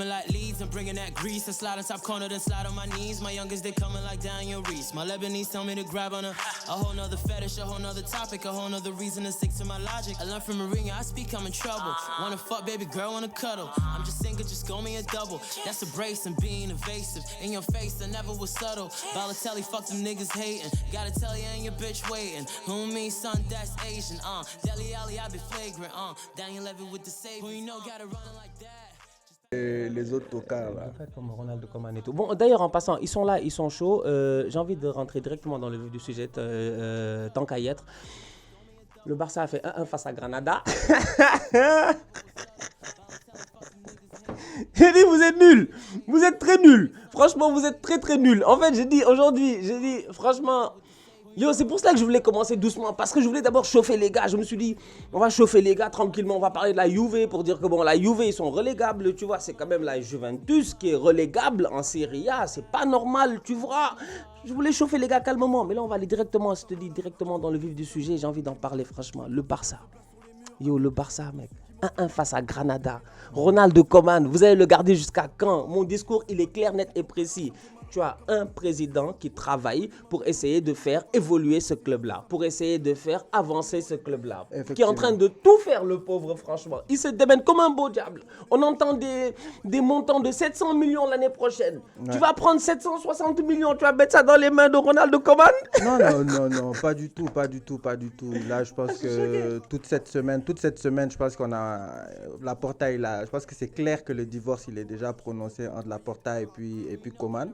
coming like leads and bringing that grease. And slide on top corner, then slide on my knees. My youngest, they coming like Daniel Reese. My Lebanese tell me to grab on a whole nother fetish, a whole nother topic, a whole nother reason to stick to my logic. I learned from Mourinho, I speak, I'm in trouble. Wanna fuck, baby girl, wanna cuddle. I'm just single, just go me a double. That's a brace and being evasive. In your face, I never was subtle. Balotelli, fuck them niggas hating. Gotta tell you, ain't your bitch waiting. Who me, son, that's Asian. Deli Ali, I be flagrant. Daniel Levy with the save. Who you know, gotta run like that. Les autres tocards là. Comme Ronaldo Koeman et tout. Bon, d'ailleurs, en passant, ils sont là, ils sont chauds. J'ai envie de rentrer directement dans le vif du sujet, tant qu'à y être. Le Barça a fait 1-1 face à Granada. J'ai dit, vous êtes nuls. Vous êtes très nuls. Franchement, vous êtes très très nuls. En fait, j'ai dit, franchement... Yo, c'est pour ça que je voulais commencer doucement, parce que je voulais d'abord chauffer les gars. Je me suis dit, on va chauffer les gars tranquillement, on va parler de la Juve pour dire que bon, la Juve, ils sont relégables, tu vois, c'est quand même la Juventus qui est relégable en Serie A, c'est pas normal, tu vois. Je voulais chauffer les gars calmement, mais là on va aller directement, je te dis, directement dans le vif du sujet, j'ai envie d'en parler franchement. Le Barça. Yo, le Barça, mec. 1-1 face à Granada. Ronaldo Koeman, vous allez le garder jusqu'à quand? Mon discours, il est clair, net et précis. Tu as un président qui travaille pour essayer de faire évoluer ce club-là, pour essayer de faire avancer ce club-là, qui est en train de tout faire, le pauvre, franchement. Il se démène comme un beau diable. On entend des montants de 700 millions l'année prochaine. Ouais. Tu vas prendre 760 millions, tu vas mettre ça dans les mains de Ronaldo Koeman? Non, pas du tout. Là, je pense que toute cette semaine, je pense qu'on a Laporta, je pense que c'est clair que le divorce, il est déjà prononcé entre Laporta et puis Koeman.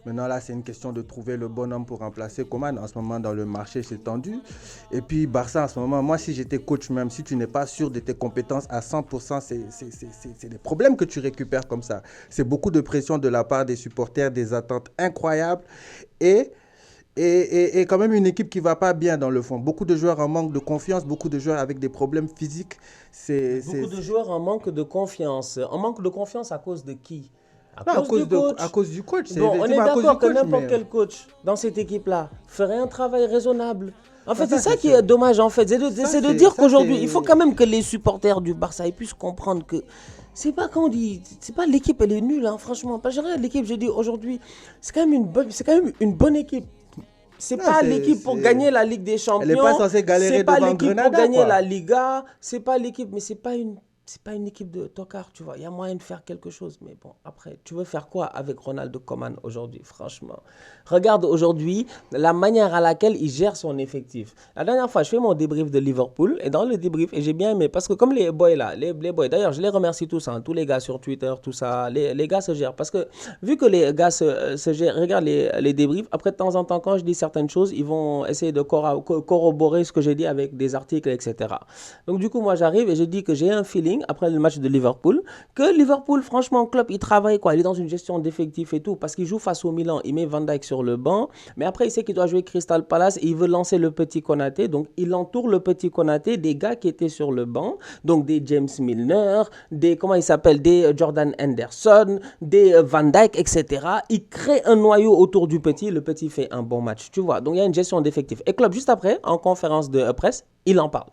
Maintenant, là, c'est une question de trouver le bon homme pour remplacer Koeman. En ce moment, dans le marché, c'est tendu. Et puis, Barça, en ce moment, moi, si j'étais coach, même si tu n'es pas sûr de tes compétences à 100%, c'est des problèmes que tu récupères comme ça. C'est beaucoup de pression de la part des supporters, des attentes incroyables. Et quand même une équipe qui ne va pas bien dans le fond. Beaucoup de joueurs en manque de confiance, beaucoup de joueurs avec des problèmes physiques. Beaucoup de joueurs en manque de confiance. En manque de confiance à cause de qui? À cause du coach. Bon, on est d'accord que n'importe quel coach dans cette équipe-là ferait un travail raisonnable. En fait, c'est ça qui est dommage, en fait. C'est de dire qu'aujourd'hui, il faut quand même que les supporters du Barça puissent comprendre que c'est pas quand on dit, c'est pas l'équipe, elle est nulle, hein, franchement. Pas je regarde l'équipe, je dis aujourd'hui, c'est quand même une bonne équipe. C'est pas l'équipe pour gagner la Ligue des Champions. Elle n'est pas censée galérer devant Grenada. C'est pas l'équipe pour gagner la Liga. C'est pas l'équipe, mais c'est pas une équipe de tocard, tu vois. Il y a moyen de faire quelque chose. Mais bon, après, tu veux faire quoi avec Ronaldo Koeman aujourd'hui, franchement? Regarde aujourd'hui la manière à laquelle il gère son effectif. La dernière fois, je fais mon débrief de Liverpool. Et dans le débrief, et j'ai bien aimé, parce que comme les boys là, les boys, d'ailleurs, je les remercie tous, hein, tous les gars sur Twitter, tout ça, les gars se gèrent. Parce que vu que les gars se gèrent, regarde les débriefs, après de temps en temps, quand je dis certaines choses, ils vont essayer de corroborer ce que j'ai dit avec des articles, etc. Donc du coup, moi, j'arrive et je dis que j'ai un feeling après le match de Liverpool, que Liverpool, franchement, Klopp, il travaille, quoi. Il est dans une gestion d'effectifs et tout, parce qu'il joue face au Milan, il met Van Dijk sur le banc, mais après, il sait qu'il doit jouer Crystal Palace et il veut lancer le petit Konaté, donc il entoure le petit Konaté des gars qui étaient sur le banc, donc des James Milner, des Jordan Henderson, des Van Dijk, etc. Il crée un noyau autour du petit, le petit fait un bon match, tu vois. Donc il y a une gestion d'effectifs. Et Klopp, juste après, en conférence de presse, il en parle.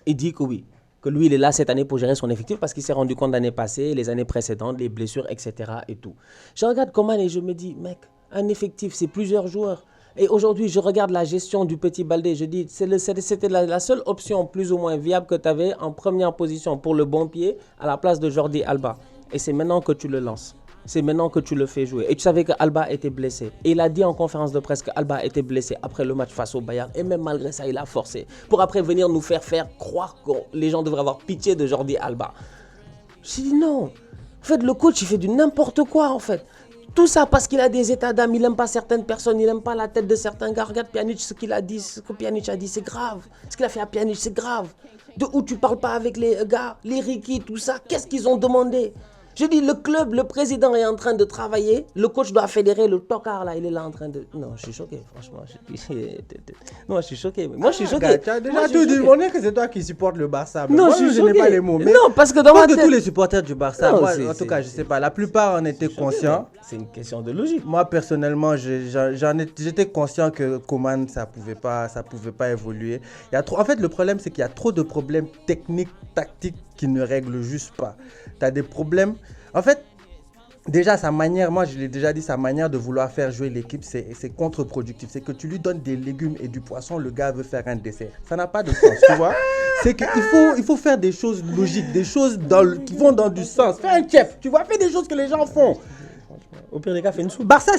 Il dit que oui, que lui, il est là cette année pour gérer son effectif parce qu'il s'est rendu compte l'année passée, les années précédentes, les blessures, etc. et tout. Je regarde Koeman et je me dis, mec, un effectif, c'est plusieurs joueurs. Et aujourd'hui, je regarde la gestion du petit Baldé. Je dis, c'était la seule option plus ou moins viable que tu avais en première position pour le bon pied à la place de Jordi Alba. Et c'est maintenant que tu le lances. C'est maintenant que tu le fais jouer. Et tu savais qu'Alba était blessé. Et il a dit en conférence de presse qu'Alba était blessé après le match face au Bayern. Et même malgré ça, il a forcé. Pour après venir nous faire croire que les gens devraient avoir pitié de Jordi Alba. J'ai dit non. En fait, le coach, il fait du n'importe quoi, en fait. Tout ça parce qu'il a des états d'âme. Il n'aime pas certaines personnes. Il n'aime pas la tête de certains gars. Regarde Pjanic, ce qu'il a dit, ce que Pjanic a dit, c'est grave. Ce qu'il a fait à Pjanic, c'est grave. De où tu parles pas avec les gars, les Ricky, tout ça. Qu'est-ce qu'ils ont demandé? Je dis, le club, le président est en train de travailler. Le coach doit fédérer. Le tocard, là, il est là en train de... Non, je suis choqué, franchement. Non, je suis choqué. Moi, je suis choqué. Tu as déjà tout dit. On est que c'est toi qui supportes le Barça. Non, moi, je n'ai pas les mots. Mais non, parce que dans ma tête... tous les supporters du Barça, non, moi, en tout cas, je sais pas. La plupart en étaient conscients. C'est une question de logique. Moi, personnellement, j'étais conscient que Koeman, ça pouvait pas évoluer. En fait, le problème, c'est qu'il y a trop de problèmes techniques, tactiques qui ne règlent juste pas. Tu as des problèmes En fait, déjà, sa manière, moi je l'ai déjà dit, sa manière de vouloir faire jouer l'équipe, c'est contre-productif. C'est que tu lui donnes des légumes et du poisson, le gars veut faire un dessert. Ça n'a pas de sens, tu vois. C'est qu'il faut faire des choses logiques, des choses qui vont dans du sens. Fais un chef, tu vois, fais des choses que les gens font. Au pire des cas, fais une soupe. Barça,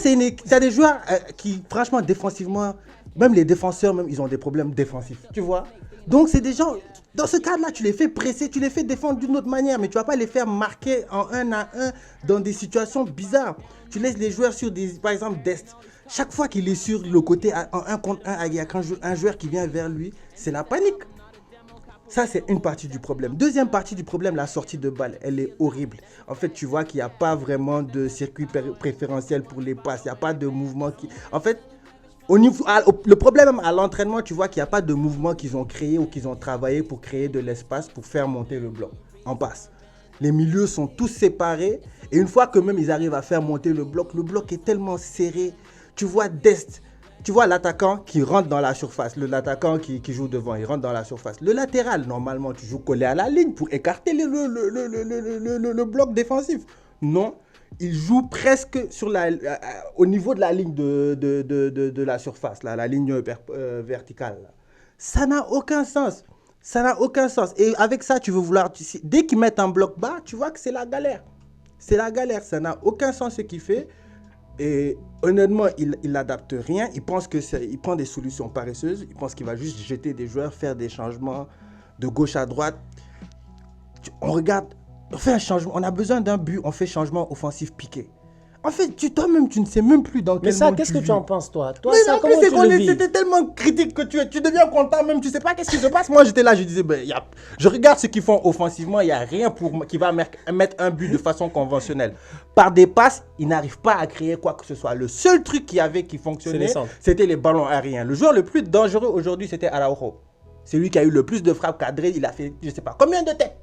t'as des joueurs qui, franchement, défensivement, même les défenseurs, même, ils ont des problèmes défensifs, tu vois. Donc, c'est des gens, dans ce cadre-là, tu les fais presser, tu les fais défendre d'une autre manière, mais tu ne vas pas les faire marquer en 1 à 1 dans des situations bizarres. Tu laisses les joueurs sur par exemple, Dest. Chaque fois qu'il est sur le côté en 1 contre 1, il y a un joueur qui vient vers lui, c'est la panique. Ça, c'est une partie du problème. Deuxième partie du problème, la sortie de balle, elle est horrible. En fait, tu vois qu'il n'y a pas vraiment de circuit préférentiel pour les passes. Il n'y a pas de mouvement qui... En fait, le problème à l'entraînement, tu vois qu'il n'y a pas de mouvement qu'ils ont créé ou qu'ils ont travaillé pour créer de l'espace pour faire monter le bloc en passe. Les milieux sont tous séparés. Et une fois que même ils arrivent à faire monter le bloc est tellement serré. Tu vois Dest. Tu vois l'attaquant qui rentre dans la surface, l'attaquant qui joue devant, il rentre dans la surface. Le latéral, normalement, tu joues collé à la ligne pour écarter le bloc défensif. Non, il joue presque au niveau de la ligne de la surface, là, la ligne verticale. Là. Ça n'a aucun sens. Ça n'a aucun sens. Et avec ça, dès qu'ils mettent un bloc bas, tu vois que c'est la galère. C'est la galère. Ça n'a aucun sens ce qu'il fait. Et honnêtement, il n'adapte rien. Il pense il prend des solutions paresseuses. Il pense qu'il va juste jeter des joueurs, faire des changements de gauche à droite. On regarde, on fait un changement. On a besoin d'un but, on fait changement offensif piqué. En fait, toi-même, tu ne sais même plus dans quel monde tu vis. Mais ça, qu'est-ce que tu en penses, toi? Toi, mais ça, en comment plus, tu le vis? c'était tellement critique que tu deviens content même. Tu ne sais pas qu'est-ce qui se passe. Moi, j'étais là, je disais, je regarde ce qu'ils font offensivement. Il n'y a rien qui va mettre un but de façon conventionnelle. Par des passes, ils n'arrivent pas à créer quoi que ce soit. Le seul truc qu'il y avait qui fonctionnait, c'était les ballons aériens. Le joueur le plus dangereux aujourd'hui, c'était Araujo. C'est lui qui a eu le plus de frappes cadrées. Il a fait, je ne sais pas combien de têtes.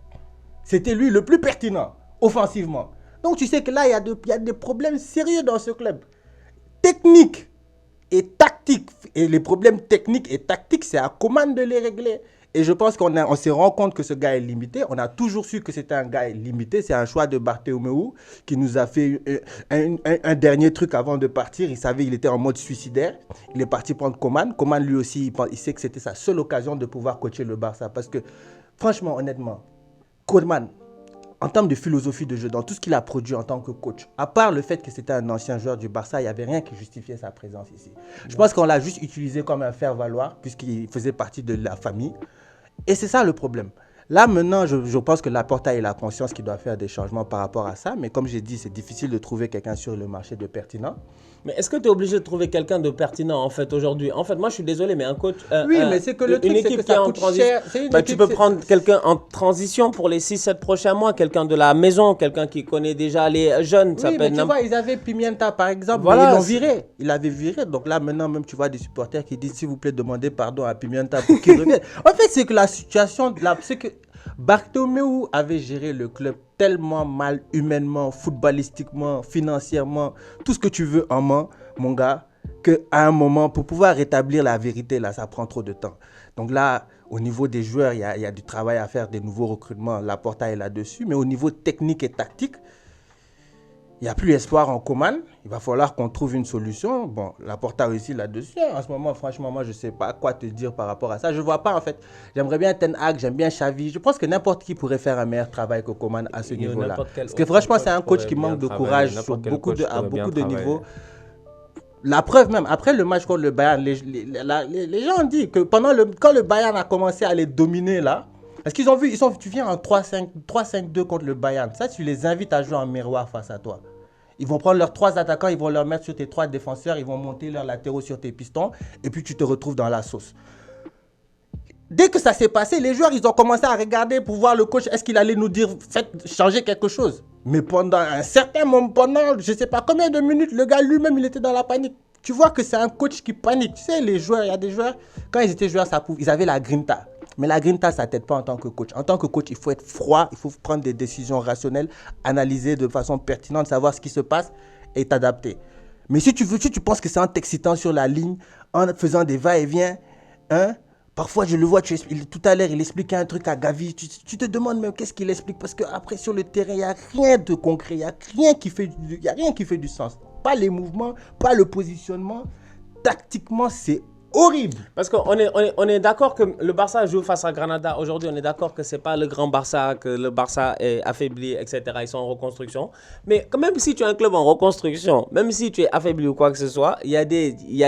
C'était lui le plus pertinent, offensivement. Donc, tu sais que là, il y a des problèmes sérieux dans ce club. Technique et tactique. Et les problèmes techniques et tactiques, c'est à Coman de les régler. Et je pense qu'on s'est rendu compte que ce gars est limité. On a toujours su que c'était un gars limité. C'est un choix de Bartomeu qui nous a fait un dernier truc avant de partir. Il savait qu'il était en mode suicidaire. Il est parti prendre Coman. Coman, lui aussi, il sait que c'était sa seule occasion de pouvoir coacher le Barça. Parce que, franchement, honnêtement, Coman, en termes de philosophie de jeu, dans tout ce qu'il a produit en tant que coach, à part le fait que c'était un ancien joueur du Barça, il n'y avait rien qui justifiait sa présence ici. Je pense qu'on l'a juste utilisé comme un faire-valoir, puisqu'il faisait partie de la famille. Et c'est ça le problème. Là, maintenant, je pense que Laporta a conscience qu'il doit faire des changements par rapport à ça. Mais comme j'ai dit, c'est difficile de trouver quelqu'un sur le marché de pertinent. Mais est-ce que tu es obligé de trouver quelqu'un de pertinent, en fait, aujourd'hui? En fait, moi, je suis désolé, mais un coach... oui, mais c'est que le truc, c'est que ça coûte cher. Tu peux prendre quelqu'un en transition pour les 6-7 prochains mois, quelqu'un de la maison, quelqu'un qui connaît déjà les jeunes. Oui, mais tu vois, ils avaient Pimienta, par exemple, voilà, mais ils l'ont viré. Il l'avait viré. Donc là, maintenant, même, tu vois des supporters qui disent, s'il vous plaît, demandez pardon à Pimienta pour qu'il revienne. En fait, c'est que la situation... c'est que Bartomeu avait géré le club tellement mal, humainement, footballistiquement, financièrement, tout ce que tu veux en main, mon gars, qu'à un moment, pour pouvoir rétablir la vérité, là, ça prend trop de temps. Donc là, au niveau des joueurs, il y a du travail à faire, des nouveaux recrutements, Laporta est là-dessus, mais au niveau technique et tactique, il n'y a plus espoir en Coman. Il va falloir qu'on trouve une solution. Bon, Laporta aussi là-dessus. En ce moment, franchement, moi, je ne sais pas quoi te dire par rapport à ça. Je ne vois pas, en fait. J'aimerais bien Ten Hag, j'aime bien Xavi. Je pense que n'importe qui pourrait faire un meilleur travail que Coman à ce niveau-là. Parce que franchement, c'est un coach qui manque de courage à beaucoup de niveaux. La preuve même, après le match contre le Bayern, les gens ont dit que quand le Bayern a commencé à les dominer là, parce qu'ils ont vu, tu viens en 3-5-2 contre le Bayern. Ça, tu les invites à jouer en miroir face à toi. Ils vont prendre leurs 3 attaquants, ils vont leur mettre sur tes 3 défenseurs, ils vont monter leurs latéraux sur tes pistons, et puis tu te retrouves dans la sauce. Dès que ça s'est passé, les joueurs, ils ont commencé à regarder pour voir le coach, est-ce qu'il allait nous dire, faites changer quelque chose. Mais pendant un certain moment, pendant je ne sais pas combien de minutes, le gars lui-même, il était dans la panique. Tu vois que c'est un coach qui panique. Tu sais, les joueurs, il y a des joueurs, quand ils étaient joueurs, ils avaient la grinta. Mais la grinta, ça ne t'aide pas en tant que coach. En tant que coach, il faut être froid, il faut prendre des décisions rationnelles, analyser de façon pertinente, savoir ce qui se passe et t'adapter. Mais si tu penses que c'est en t'excitant sur la ligne, en faisant des va-et-vient, Parfois, je le vois, tout à l'heure, il expliquait un truc à Gavi. Tu te demandes même qu'est-ce qu'il explique. Parce qu'après, sur le terrain, il n'y a rien de concret. Il n'y a rien qui fait du sens. Pas les mouvements, pas le positionnement. Tactiquement, c'est horrible. Parce qu'on est d'accord que le Barça joue face à Granada. Aujourd'hui, on est d'accord que ce n'est pas le grand Barça, que le Barça est affaibli, etc. Ils sont en reconstruction. Mais quand même si tu es un club en reconstruction, même si tu es affaibli ou quoi que ce soit, il y a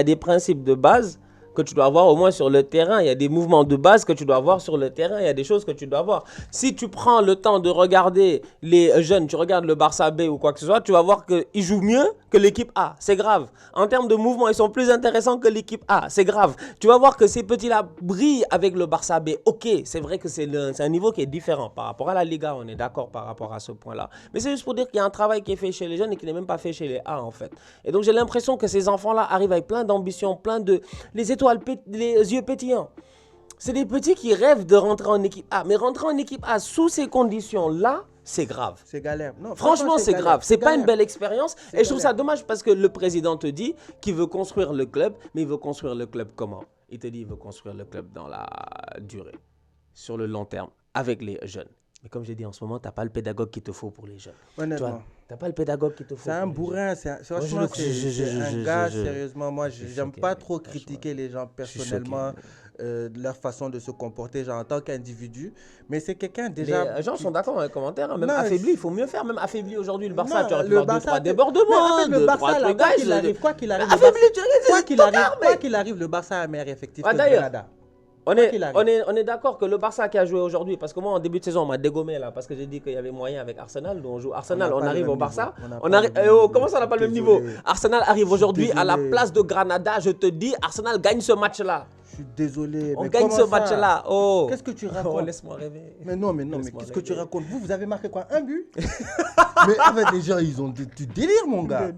des principes de base que tu dois avoir au moins sur le terrain. Il y a des mouvements de base que tu dois avoir sur le terrain. Il y a des choses que tu dois avoir. Si tu prends le temps de regarder les jeunes, tu regardes le Barça B ou quoi que ce soit, tu vas voir qu'ils jouent mieux que l'équipe A. C'est grave. En termes de mouvement, ils sont plus intéressants que l'équipe A. C'est grave. Tu vas voir que ces petits-là brillent avec le Barça B. Ok, c'est vrai que c'est un niveau qui est différent par rapport à la Liga. On est d'accord par rapport à ce point-là. Mais c'est juste pour dire qu'il y a un travail qui est fait chez les jeunes et qui n'est même pas fait chez les A, en fait. Et donc, j'ai l'impression que ces enfants-là arrivent avec plein d'ambition, plein de... les yeux pétillants. C'est des petits qui rêvent de rentrer en équipe A. Mais rentrer en équipe A sous ces conditions-là, c'est grave. C'est galère. Non, franchement, c'est grave. C'est pas une belle expérience. Et je trouve ça galère. dommage parce que le président te dit qu'il veut construire le club. Mais il veut construire le club comment? Il te dit qu'il veut construire le club dans la durée, sur le long terme, avec les jeunes. Mais comme j'ai dit, en ce moment, tu n'as pas le pédagogue qu'il te faut pour les jeunes. Honnêtement. Tu n'as pas le pédagogue qu'il te faut. C'est un bourrin. Franchement, c'est un gars, sérieusement. Moi, j'aime pas trop critiquer les gens personnellement, de leur façon de se comporter, genre en tant qu'individu. Mais c'est quelqu'un déjà... Les gens sont d'accord dans les commentaires. Même Non, affaibli, il faut mieux faire. Même affaibli aujourd'hui, le Barça, Non, tu aurais pu le voir Barça, 2-3 débordements. le Barça, là, quoi qu'il arrive, quoi qu'il arrive, le Barça a un meilleur effectif que Granada. On est d'accord que le Barça qui a joué aujourd'hui, parce que moi en début de saison on m'a dégommé là, parce que j'ai dit qu'il y avait moyen avec Arsenal, donc on joue Arsenal, on arrive au Barça, comment ça on n'a pas le même niveau? Arsenal arrive aujourd'hui à la place de Granada, je te dis, Arsenal gagne ce match là. Je suis désolé. On gagne ce match là. Oh. Qu'est-ce que tu racontes? Laisse-moi rêver. Mais qu'est-ce que tu racontes? Vous avez marqué quoi? Un but? Mais en fait les gens ils ont du délire mon gars.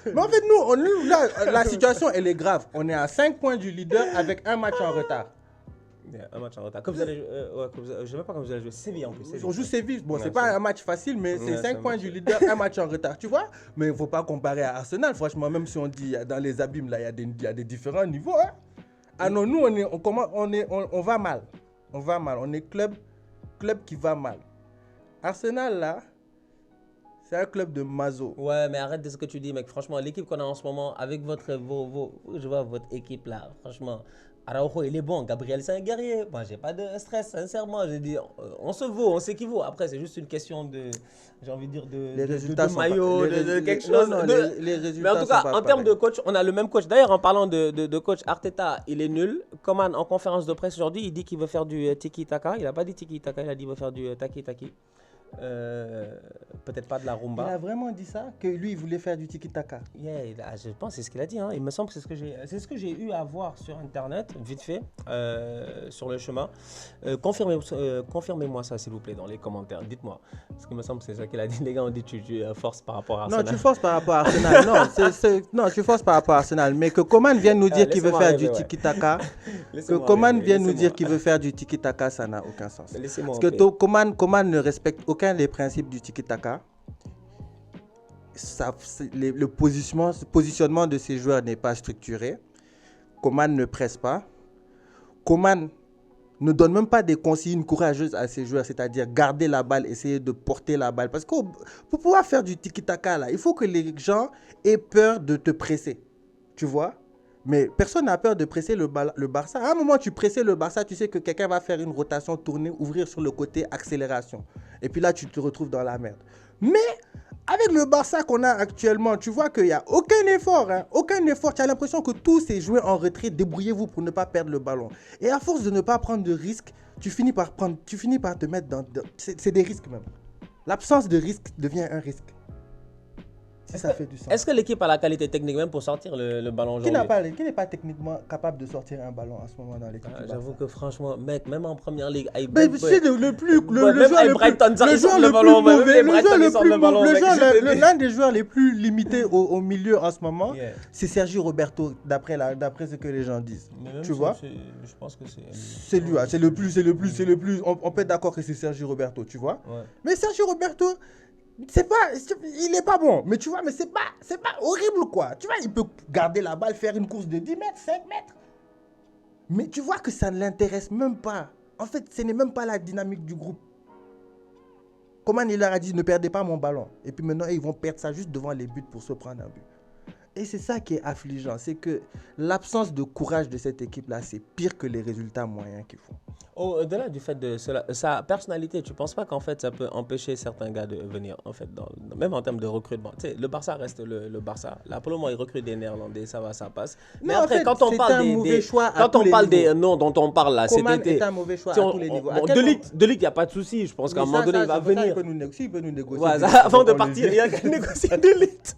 Mais en fait, nous, là, la situation, elle est grave. On est à 5 points du leader avec un match en retard. Un match en retard. Comme vous allez, je ne sais même pas comment vous allez jouer. Séville en plus. On joue Séville. Bon, c'est pas un match facile, mais c'est 5 points du leader, un match en retard. Tu vois? Mais il ne faut pas comparer à Arsenal. Franchement, même si on dit dans les abîmes, là, il y a des différents niveaux. Hein? Ah non, nous, on va mal. On va mal. On est club qui va mal. Arsenal, là, c'est un club de mazo. Ouais, mais arrête de ce que tu dis, mec. Franchement, l'équipe qu'on a en ce moment, avec je vois votre équipe là, franchement, Araujo, il est bon. Gabriel, c'est un guerrier. Moi, j'ai pas de stress, sincèrement. J'ai dit, on se vaut, on s'équivaut. Après, c'est juste une question de, j'ai envie de dire, de maillot, de quelque chose. Les résultats. Mais en tout cas, en termes de coach, on a le même coach. D'ailleurs, en parlant de coach, Arteta, il est nul. Coman, en conférence de presse aujourd'hui, il dit qu'il veut faire du tiki-taka. Il n'a pas dit tiki-taka, il a dit qu'il veut faire du taki-taki. Peut-être pas de la rumba. Il a vraiment dit ça? Que lui, il voulait faire du tiki-taka? Yeah, je pense que c'est ce qu'il a dit. Hein. Il me semble que c'est ce que j'ai eu à voir sur Internet, vite fait, sur le chemin. Confirmez-moi ça, s'il vous plaît, dans les commentaires. Dites-moi. Parce qu'il me semble que c'est ça qu'il a dit. Les gars ont dit tu forces par rapport à Arsenal. Non, tu forces par rapport à Arsenal. Non, tu forces par rapport à Arsenal. Mais que Coman vienne nous dire qu'il veut faire du tiki-taka, qu'il veut faire du tiki-taka, ça n'a aucun sens. Parce que Coman ne respecte aucun des principes du tiki-taka. Le positionnement de ces joueurs n'est pas structuré. Coman ne presse pas. Coman ne donne même pas des consignes courageuses à ses joueurs, c'est-à-dire garder la balle, essayer de porter la balle. Parce que pour pouvoir faire du tiki-taka, là, il faut que les gens aient peur de te presser. Tu vois? Mais personne n'a peur de presser le Barça. À un moment, tu pressais le Barça, tu sais que quelqu'un va faire une rotation, tourner, ouvrir sur le côté, accélération. Et puis là, tu te retrouves dans la merde. Mais avec le Barça qu'on a actuellement, tu vois qu'il n'y a aucun effort. Hein, aucun effort. Tu as l'impression que tout c'est joué en retrait. Débrouillez-vous pour ne pas perdre le ballon. Et à force de ne pas prendre de risques, tu finis par te mettre dans... C'est des risques même. L'absence de risque devient un risque. Si ça fait du sens. Est-ce que l'équipe a la qualité technique même pour sortir le ballon aujourd'hui? Qui n'est pas techniquement capable de sortir un ballon en ce moment dans l'équipe? J'avoue que franchement, mec, même en première ligue, c'est l'un des joueurs les plus limités au milieu en ce moment, c'est Sergi Roberto, d'après ce que les gens disent. Tu vois? Je pense que c'est lui, c'est le plus. On peut être d'accord que c'est Sergi Roberto, tu vois? Mais Sergi Roberto, il est pas bon, mais tu vois, mais c'est pas horrible quoi. Tu vois, il peut garder la balle, faire une course de 10 mètres, 5 mètres. Mais tu vois que ça ne l'intéresse même pas. En fait, ce n'est même pas la dynamique du groupe. Coman, il leur a dit, ne perdez pas mon ballon. Et puis maintenant, ils vont perdre ça juste devant les buts pour se prendre un but. Et c'est ça qui est affligeant. C'est que l'absence de courage de cette équipe-là, c'est pire que les résultats moyens qu'ils font. Au-delà du fait de cela, sa personnalité, tu ne penses pas qu'en fait ça peut empêcher certains gars de venir, en fait, même en termes de recrutement. Tu sais, le Barça reste le Barça. Là, pour le moment, il recrute des Néerlandais, ça va, ça passe. Mais non, après, en fait, quand on parle des noms dont on parle là, Coman cet été, est un mauvais choix à tous les niveaux. De Ligt, il n'y a pas de souci. Je pense qu'à un moment donné, il va venir. Il peut nous négocier. Ouais, avant de partir, il y a qu'à négocier de Ligt.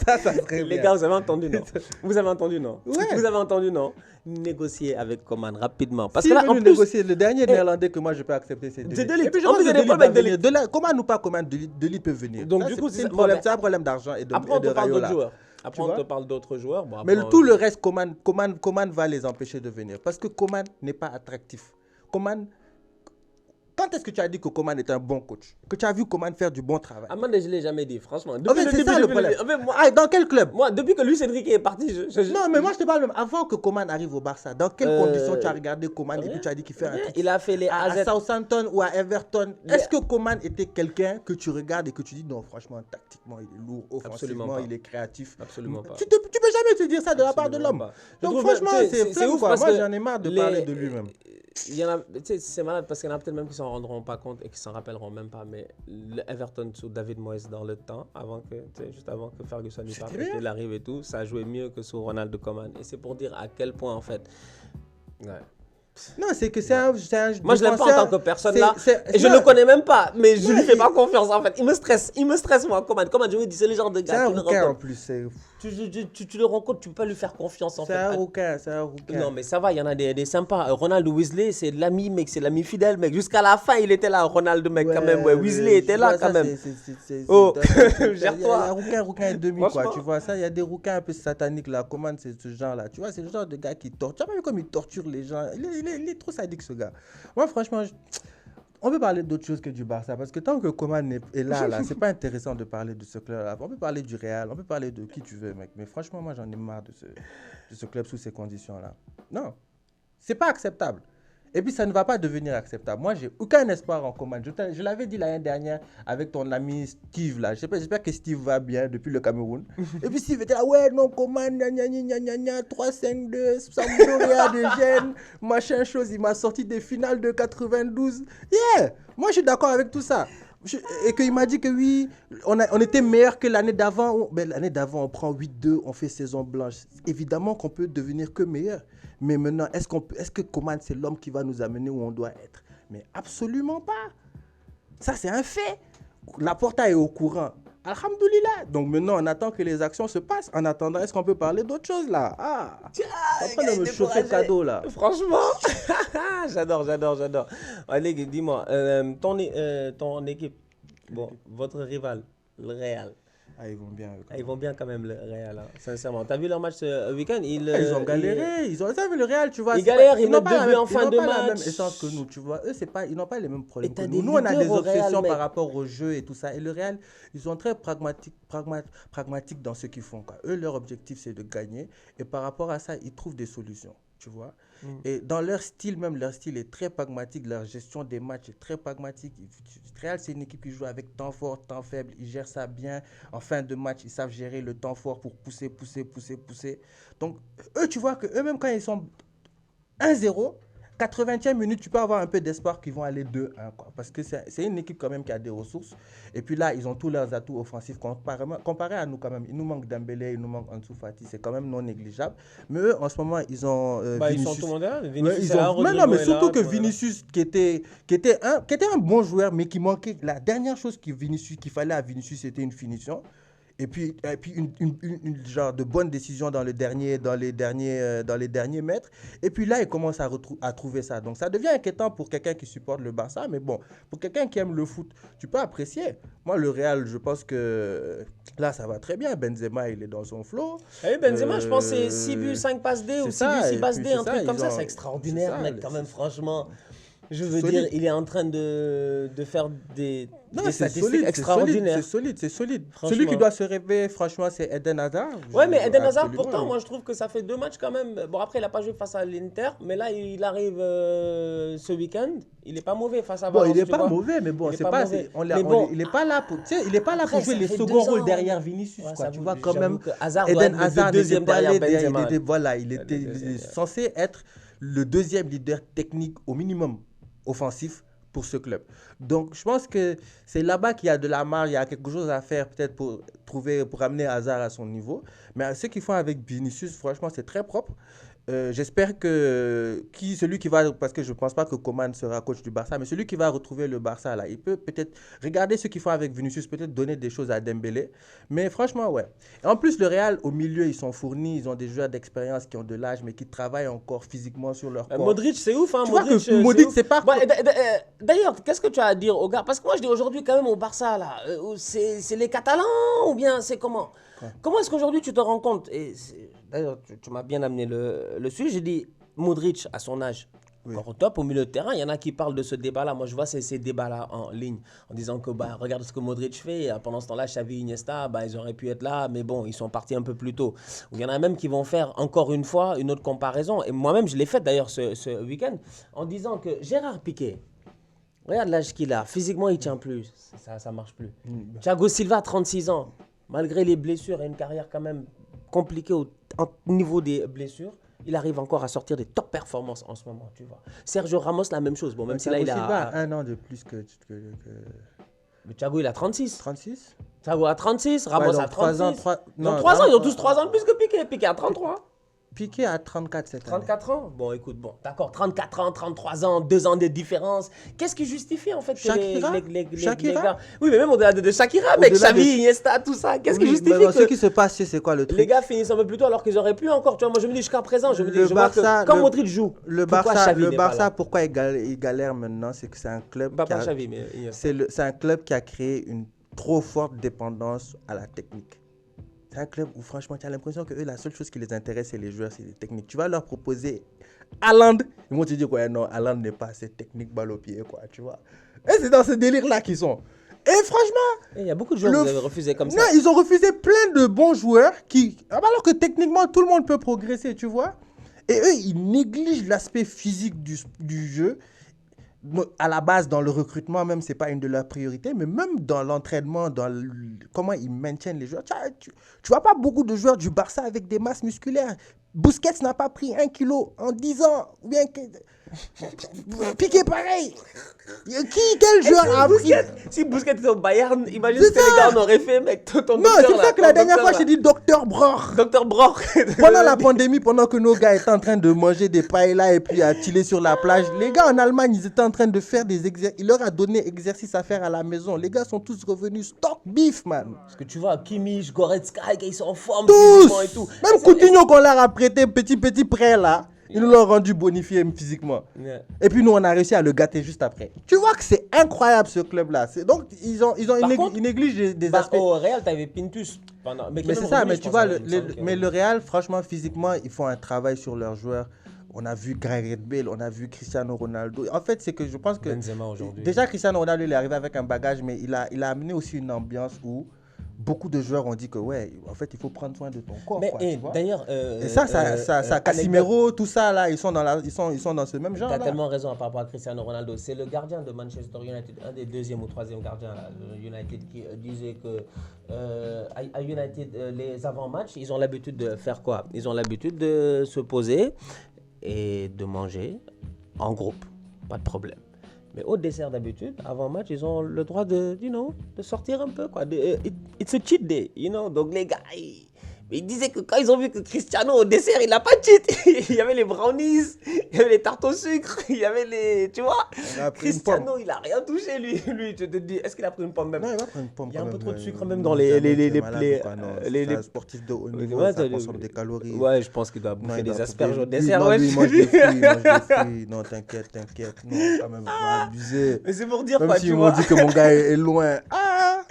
Ça serait Les bien. gars, vous avez entendu, non? Vous avez entendu, non? Ouais. Vous avez entendu, non? Négocier avec Coman rapidement. Parce Si que là, veut en nous plus, négocier, le dernier néerlandais que moi je peux accepter, c'est De C'est Ligt. De Ligt. Et puis je En pense plus, que il y a des problèmes avec De Ligt. Coman ou pas Coman, De Ligt peut venir. Donc, Ça, du coup, c'est c'est- un problème, bon, c'est un problème d'argent et de après, on te parle Rayola. d'autres joueurs. Après, Tu on vois te parle d'autres joueurs. Bon, Mais après, tout le reste, Coman va les empêcher de venir. Parce que Coman n'est pas attractif. Coman, quand est-ce que tu as dit que Coman est un bon coach? Que tu as vu Coman faire du bon travail? Amanda, je ne l'ai jamais dit, franchement. En fait, c'est ça le problème. Dans quel club? Moi, depuis que Luis Enrique est parti, Non, mais moi je te parle même avant que Coman arrive au Barça. Dans quelles conditions tu as regardé Coman et puis tu as dit qu'il fait un truc il a fait les à AZ. Southampton ou à Everton? Est-ce que Coman était quelqu'un que tu regardes et que tu dis non, franchement, tactiquement, il est lourd, Absolument offensivement, pas. il est créatif? Absolument pas. Tu peux jamais te dire ça de la part de Absolument l'homme. pas. Je Donc trouve franchement, même, tu sais, c'est c'est flemme ouf quoi. parce Moi que j'en ai marre de les- parler de lui-même. Il y en a, tu sais, c'est malade parce qu'il y en a peut-être même qui s'en rendront pas compte et qui s'en rappelleront même pas. Mais le Everton sous David Moyes dans le temps, juste avant que Ferguson y parte, bien. qu'il arrive et tout, ça jouait mieux que sous Ronald Koeman. Et c'est pour dire à quel point en fait. Ouais. Non, c'est que c'est un Moi, je l'aime pas en défenseur. tant que personne C'est- là. c'est- Et je non. le connais même pas. Mais je Non, lui fais il- pas confiance en fait. Il me stresse moi. Comment je me dis, c'est le genre de C'est gars un qui le rouquin en rencontre. plus. Tu le rencontres, tu peux pas lui faire confiance en C'est fait. un rouquin, c'est un rouquin. Non, mais ça va, il y en a des sympas. Ronald Weasley, c'est l'ami, mec, c'est l'ami fidèle, mec. Jusqu'à la fin, il était là, Ronald, mec, quand même. Ouais, Weasley était là, quand même. Oh, gère-toi. Il y a un rouquin et demi, quoi. Franchement. Tu vois ça, il y a des rouquins un peu sataniques, là. Comment c'est ce genre-là? Tu vois, c'est le genre de gars qui torture. Tu as pas vu comme il torture les gens? Il est trop sadique, ce gars. Moi, franchement, on peut parler d'autre chose que du Barça. Parce que tant que Coman est là, c'est pas intéressant de parler de ce club-là. On peut parler du Real, on peut parler de qui tu veux, mec. Mais franchement, moi, j'en ai marre de ce club sous ces conditions-là. Non, c'est pas acceptable. Et puis, ça ne va pas devenir acceptable. Moi, j'ai aucun espoir en Coman. Je l'avais dit l'année dernière avec ton ami Steve, là. J'espère que Steve va bien depuis le Cameroun. Et puis, Steve était là, ouais, non, Coman, gna gna gna gna gna, 3-5-2, Sampdoria de Gênes, machin chose. Il m'a sorti des finales de 92. Yeah! Moi, je suis d'accord avec tout ça. Et qu'il m'a dit que oui, on était meilleur que l'année d'avant. L'année d'avant, on prend 8-2, on fait saison blanche. Évidemment qu'on peut devenir que meilleur. Mais maintenant, est-ce que Coman, c'est l'homme qui va nous amener où on doit être? Mais absolument pas. Ça, c'est un fait. Laporta est au courant. Alhamdoulilah. Donc maintenant, on attend que les actions se passent. En attendant, est-ce qu'on peut parler d'autre chose là? Ah, en train de me chauffer le cadeau là. Franchement, j'adore. Allez, dis-moi, ton équipe, bon, votre rival, le Real. Ah, ils vont bien. Ils vont bien quand même, le Real, hein, sincèrement. T'as vu leur match ce week-end? Ils ont galéré. Ils ont vu le Real, tu vois. Ils galèrent, ils n'ont mettent pas 2 buts en fin de Ils n'ont pas la même match. essence que nous, tu vois. Eux, ils n'ont pas les mêmes problèmes Et t'as que des nous. Nous, on a leaders des au Real, obsessions mec. par rapport au jeu et tout ça. Et le Real, ils sont très pragmatiques dans ce qu'ils font, quoi. Eux, leur objectif, c'est de gagner. Et par rapport à ça, ils trouvent des solutions, tu vois. Et dans leur style, même leur style est très pragmatique. Leur gestion des matchs est très pragmatique. Real, c'est une équipe qui joue avec temps fort, temps faible. Ils gèrent ça bien. En fin de match, ils savent gérer le temps fort pour pousser. Donc, eux, tu vois qu'eux-mêmes, quand ils sont 1-0, 80e minute, tu peux avoir un peu d'espoir qu'ils vont aller 2-1, quoi. Parce que c'est une équipe quand même qui a des ressources. Et puis là, ils ont tous leurs atouts offensifs comparé à nous quand même. Il nous manque Dembélé, il nous manque Ansu Fati, c'est quand même non négligeable. Mais eux, en ce moment, ils ont Ils Vinicius. sont tout le monde là. Ouais, Vinicius est là, mais non, mais Rodrigo est surtout là, que voilà. Vinicius, qui était un bon joueur, mais qui manquait. La dernière chose qu'il fallait à Vinicius, c'était une finition. Et puis une genre de bonne décision dans les derniers mètres. Et puis là, il commence à trouver ça. Donc ça devient inquiétant pour quelqu'un qui supporte le Barça. Mais bon, pour quelqu'un qui aime le foot, tu peux apprécier. Moi, le Real, je pense que là, ça va très bien. Benzema, il est dans son flow. Eh, Benzema, je pense que c'est 6 buts, 5 passes D ou 6 buts, 6 passes D, un truc comme ça. C'est extraordinaire, mec, quand même, franchement. Je veux solide. dire, il est en train de faire des Non, c'est statistiques solide, extraordinaires. c'est solide. Franchement. Celui qui doit se réveiller, franchement, c'est Eden Hazard. Ouais, mais Eden Hazard, Absolument, pourtant, oui. moi je trouve que ça fait 2 matchs quand même. Bon, après, il n'a pas joué face à l'Inter, mais là, il arrive ce week-end. Il n'est pas mauvais face à Bon, Valence. il n'est tu pas vois. mauvais, mais bon, Il est c'est pas pas, mauvais. il bon, est pas là pour, tu sais, il est pas là après, pour jouer ça les fait seconds 2 rôles ans. derrière Vinicius, Ouais, quoi. ça Tu vous- vois, quand j'avoue même, que Hazard doit Eden être le Hazard deuxième n'était pas derrière allé Benzema. il était, voilà, il Le était deuxième. censé être le deuxième leader technique au minimum offensif pour ce club. Donc, je pense que c'est là-bas qu'il y a de la marge, il y a quelque chose à faire peut-être pour amener Hazard à son niveau. Mais ce qu'ils font avec Vinicius, franchement, c'est très propre. J'espère que celui qui va, parce que je ne pense pas que Coman sera coach du Barça, mais celui qui va retrouver le Barça, là, il peut peut-être regarder ce qu'ils font avec Vinicius, peut-être donner des choses à Dembélé. Mais franchement, ouais. Et en plus, le Real, au milieu, ils sont fournis, ils ont des joueurs d'expérience qui ont de l'âge, mais qui travaillent encore physiquement sur leur corps. Modric, c'est ouf, hein. Tu vois Modric, que Modric, ouf. c'est pas- Ouais, d'ailleurs, qu'est-ce que tu as à dire aux gars? Parce que moi, je dis aujourd'hui, quand même, au Barça, là, c'est les Catalans ou bien c'est comment? Comment est-ce qu'aujourd'hui tu te rends compte? D'ailleurs, tu m'as bien amené le sujet. J'ai dit, Modric, à son âge, encore au top, au milieu de terrain, il y en a qui parlent de ce débat-là. Moi, je vois ces débats-là en ligne, en disant que, regarde ce que Modric fait. Pendant ce temps-là, Xavi, Iniesta, ils auraient pu être là, mais bon, ils sont partis un peu plus tôt. Il y en a même qui vont faire, encore une fois, une autre comparaison. Et moi-même, je l'ai fait d'ailleurs ce week-end, en disant que Gérard Piqué, regarde l'âge qu'il a, physiquement, il tient plus. Ça marche plus. Thiago Silva, 36 ans, malgré les blessures et une carrière quand même compliquée au niveau des blessures, il arrive encore à sortir des top performances en ce moment, tu vois. Sergio Ramos, la même chose. Bon, même si là, il Silva a... a un an de plus que Mais Thiago, il a 36. 36. Thiago a 36, Ramos donc a 3 ans, 36. 3 Non, non, 3 ans, ils ont non, tous 3 ans de plus que Piqué. Piqué a 33. Piqué a 34 cette année. 34 ans. Bon, écoute, d'accord, 34 ans, 33 ans, 2 ans de différence. Qu'est-ce qui justifie en fait que Shakira les Shakira gars... Oui, mais même au-delà de Shakira, avec Au-delà Xavi, de- Iniesta, tout ça, qu'est-ce qui Oui, justifie mais bon, que ce qui se passe, c'est quoi le truc? les gars finissent un peu plus tôt alors qu'ils auraient pu encore? Tu vois, moi je me dis jusqu'à présent, je me dis, Le je vois Barça- que quand le- Modric joue, Le pourquoi Barça, Xavi n'est pas là? pourquoi il galère maintenant, c'est que c'est un club Pas qui a, Xavi, mais Iniesta. c'est un club qui a créé une trop forte dépendance à la technique. C'est un club où franchement, tu as l'impression que eux, la seule chose qui les intéresse, c'est les joueurs, c'est les techniques. Tu vas leur proposer Haaland, ils vont te dire quoi, non, Haaland n'est pas assez technique, balle au pied, quoi, tu vois. Et c'est dans ce délire-là qu'ils sont. Et franchement, Il y a beaucoup de joueurs que vous avez refusé comme ça. non, ils ont refusé plein de bons joueurs alors que techniquement, tout le monde peut progresser, tu vois. Et eux, ils négligent l'aspect physique du jeu. À la base, dans le recrutement, même, ce n'est pas une de leurs priorités, mais même dans l'entraînement, comment ils maintiennent les joueurs. Tu vois pas beaucoup de joueurs du Barça avec des masses musculaires. Busquets n'a pas pris 1 kilo en 10 ans. Ou bien Piqué pareil. Quel joueur a pris... Si Busquets était au Bayern, imagine C'est ce que les ça. gars en auraient fait, mec. Ton Non, docteur, c'est là, ça que ton la dernière fois, docteur, j'ai dit Docteur Broch. là. Docteur Broch. Pendant la pandémie, pendant que nos gars étaient en train de manger des paellas et puis à chiller sur la plage, les gars en Allemagne, ils étaient en train de faire des exercices. Il leur a donné exercice à faire à la maison. Les gars sont tous revenus stock beef, man. Parce que tu vois, Kimmich, Goretzka, ils sont en forme Tous. physiquement et tout. Même Coutinho qu'on leur a prêté, petit prêt là, ils nous l'ont rendu bonifié physiquement. Yeah. Et puis nous, on a réussi à le gâter juste après. Tu vois que c'est incroyable ce club-là. Donc, ils négligent des aspects. Au Real, t'avais Pintus. Mais c'est ça, mais tu vois, le Real, franchement, physiquement, ils font un travail sur leurs joueurs. On a vu Gareth Bale, on a vu Cristiano Ronaldo. En fait, c'est que je pense que... Benzema aujourd'hui. Déjà, Cristiano Ronaldo, il est arrivé avec un bagage, mais il a amené aussi une ambiance où beaucoup de joueurs ont dit que, ouais, en fait, il faut prendre soin de ton corps. Mais quoi, tu vois. d'ailleurs... Et ça, Casimiro, tout ça, là, ils sont dans ce même genre. Tu as tellement raison par rapport à Cristiano Ronaldo. C'est le gardien de Manchester United, un des deuxième ou troisième gardiens là, de United, qui disait que à United, les avant-matchs, ils ont l'habitude de faire quoi? Ils ont l'habitude de se poser et de manger en groupe. Pas de problème. Mais au dessert d'habitude, avant match, ils ont le droit de sortir un peu, quoi. It's a cheat day, Donc les gars, ils disaient que quand ils ont vu que Cristiano au dessert, il n'a pas cheat. Il y avait les brownies, il y avait les tartes au sucre, il y avait les... Tu vois, Cristiano, il n'a rien touché, lui. Tu te dis, est-ce qu'il a pris une pomme même? Non, il va prendre une pomme. Il y a un peu trop de sucre même dans dans les un sportif de haut niveau, ça consomme des calories. Ouais, je pense qu'il doit bouffer des asperges au Lui, dessert. non, Ouais, lui, il mange des fruits. Non, t'inquiète. Non, quand même, on va abuser. mais c'est pour dire Même quoi, si tu ils vois. m'ont dit que mon gars est loin. Ah!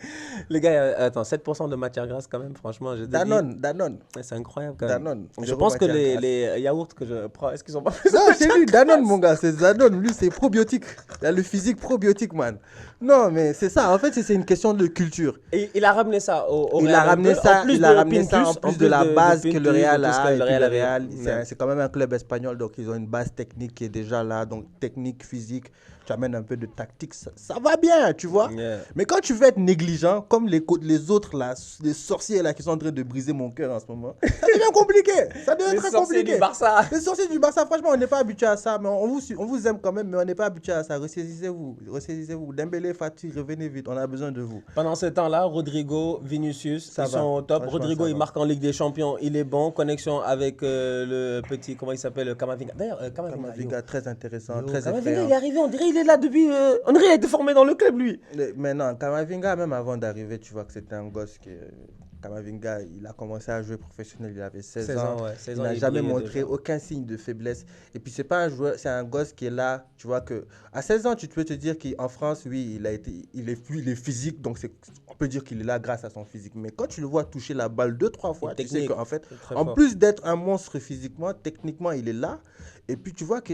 Les gars, attends, 7% de matière grasse quand même, franchement. Danone. C'est incroyable quand même. Danone. Je Zéro pense que matière grasse. les yaourts que je prends, est-ce qu'ils sont pas plus Non, c'est lui, Danone, mon gars, c'est Danone. Lui, c'est probiotique. Il a le physique probiotique, man. Non, mais c'est ça. En fait, c'est une question de culture. Et il a ramené ça au Il Real. a ramené ça, en plus il a de ramené ça en Pintus, plus de la base que le Real de tout ce a. que Et le puis Real le avait. Real, Ouais. c'est quand même un club espagnol, donc ils ont une base technique qui est déjà là. Donc technique, physique, tu amènes un peu de tactique, ça va bien, tu vois. Yeah. Mais quand tu veux être négligent, comme les autres là, les sorciers là qui sont en train de briser mon cœur en ce moment, ça devient compliqué. Ça devient Les très sorciers compliqué. du Barça. Les sorciers du Barça, franchement, on n'est pas habitué à ça, mais on vous aime quand même, mais on n'est pas habitué à ça. Ressaisissez-vous. Dembélé, Fati, revenez vite, on a besoin de vous. Pendant ce temps-là, Rodrigo, Vinicius, Ça ils va. sont au top. Franchement, Rodrigo, ça il va. marque en Ligue des Champions, il est bon. Connexion avec le petit, comment il s'appelle, Kamavinga. D'ailleurs, Kamavinga. Kamavinga, très intéressant, Yo, très Kamavinga, effrayant. il est arrivé, on dirait il est là depuis. On dirait il a été formé dans le club, lui. Mais non, Kamavinga, même avant d'arriver, tu vois que c'était un gosse qui. Kamavinga, il a commencé à jouer professionnel, il avait 16 ans. Ouais, 16 Il ans, n'a jamais brillait montré déjà. aucun signe de faiblesse. Et puis, c'est pas un joueur, c'est un gosse qui est là. Tu vois que à 16 ans, tu peux te dire qu'en France, oui, il est physique. Donc, on peut dire qu'il est là grâce à son physique. Mais quand tu le vois toucher la balle 2-3 fois, tu sais technique, qu'en fait, c'est très en fort. plus d'être un monstre physiquement, techniquement, il est là. Et puis, tu vois que.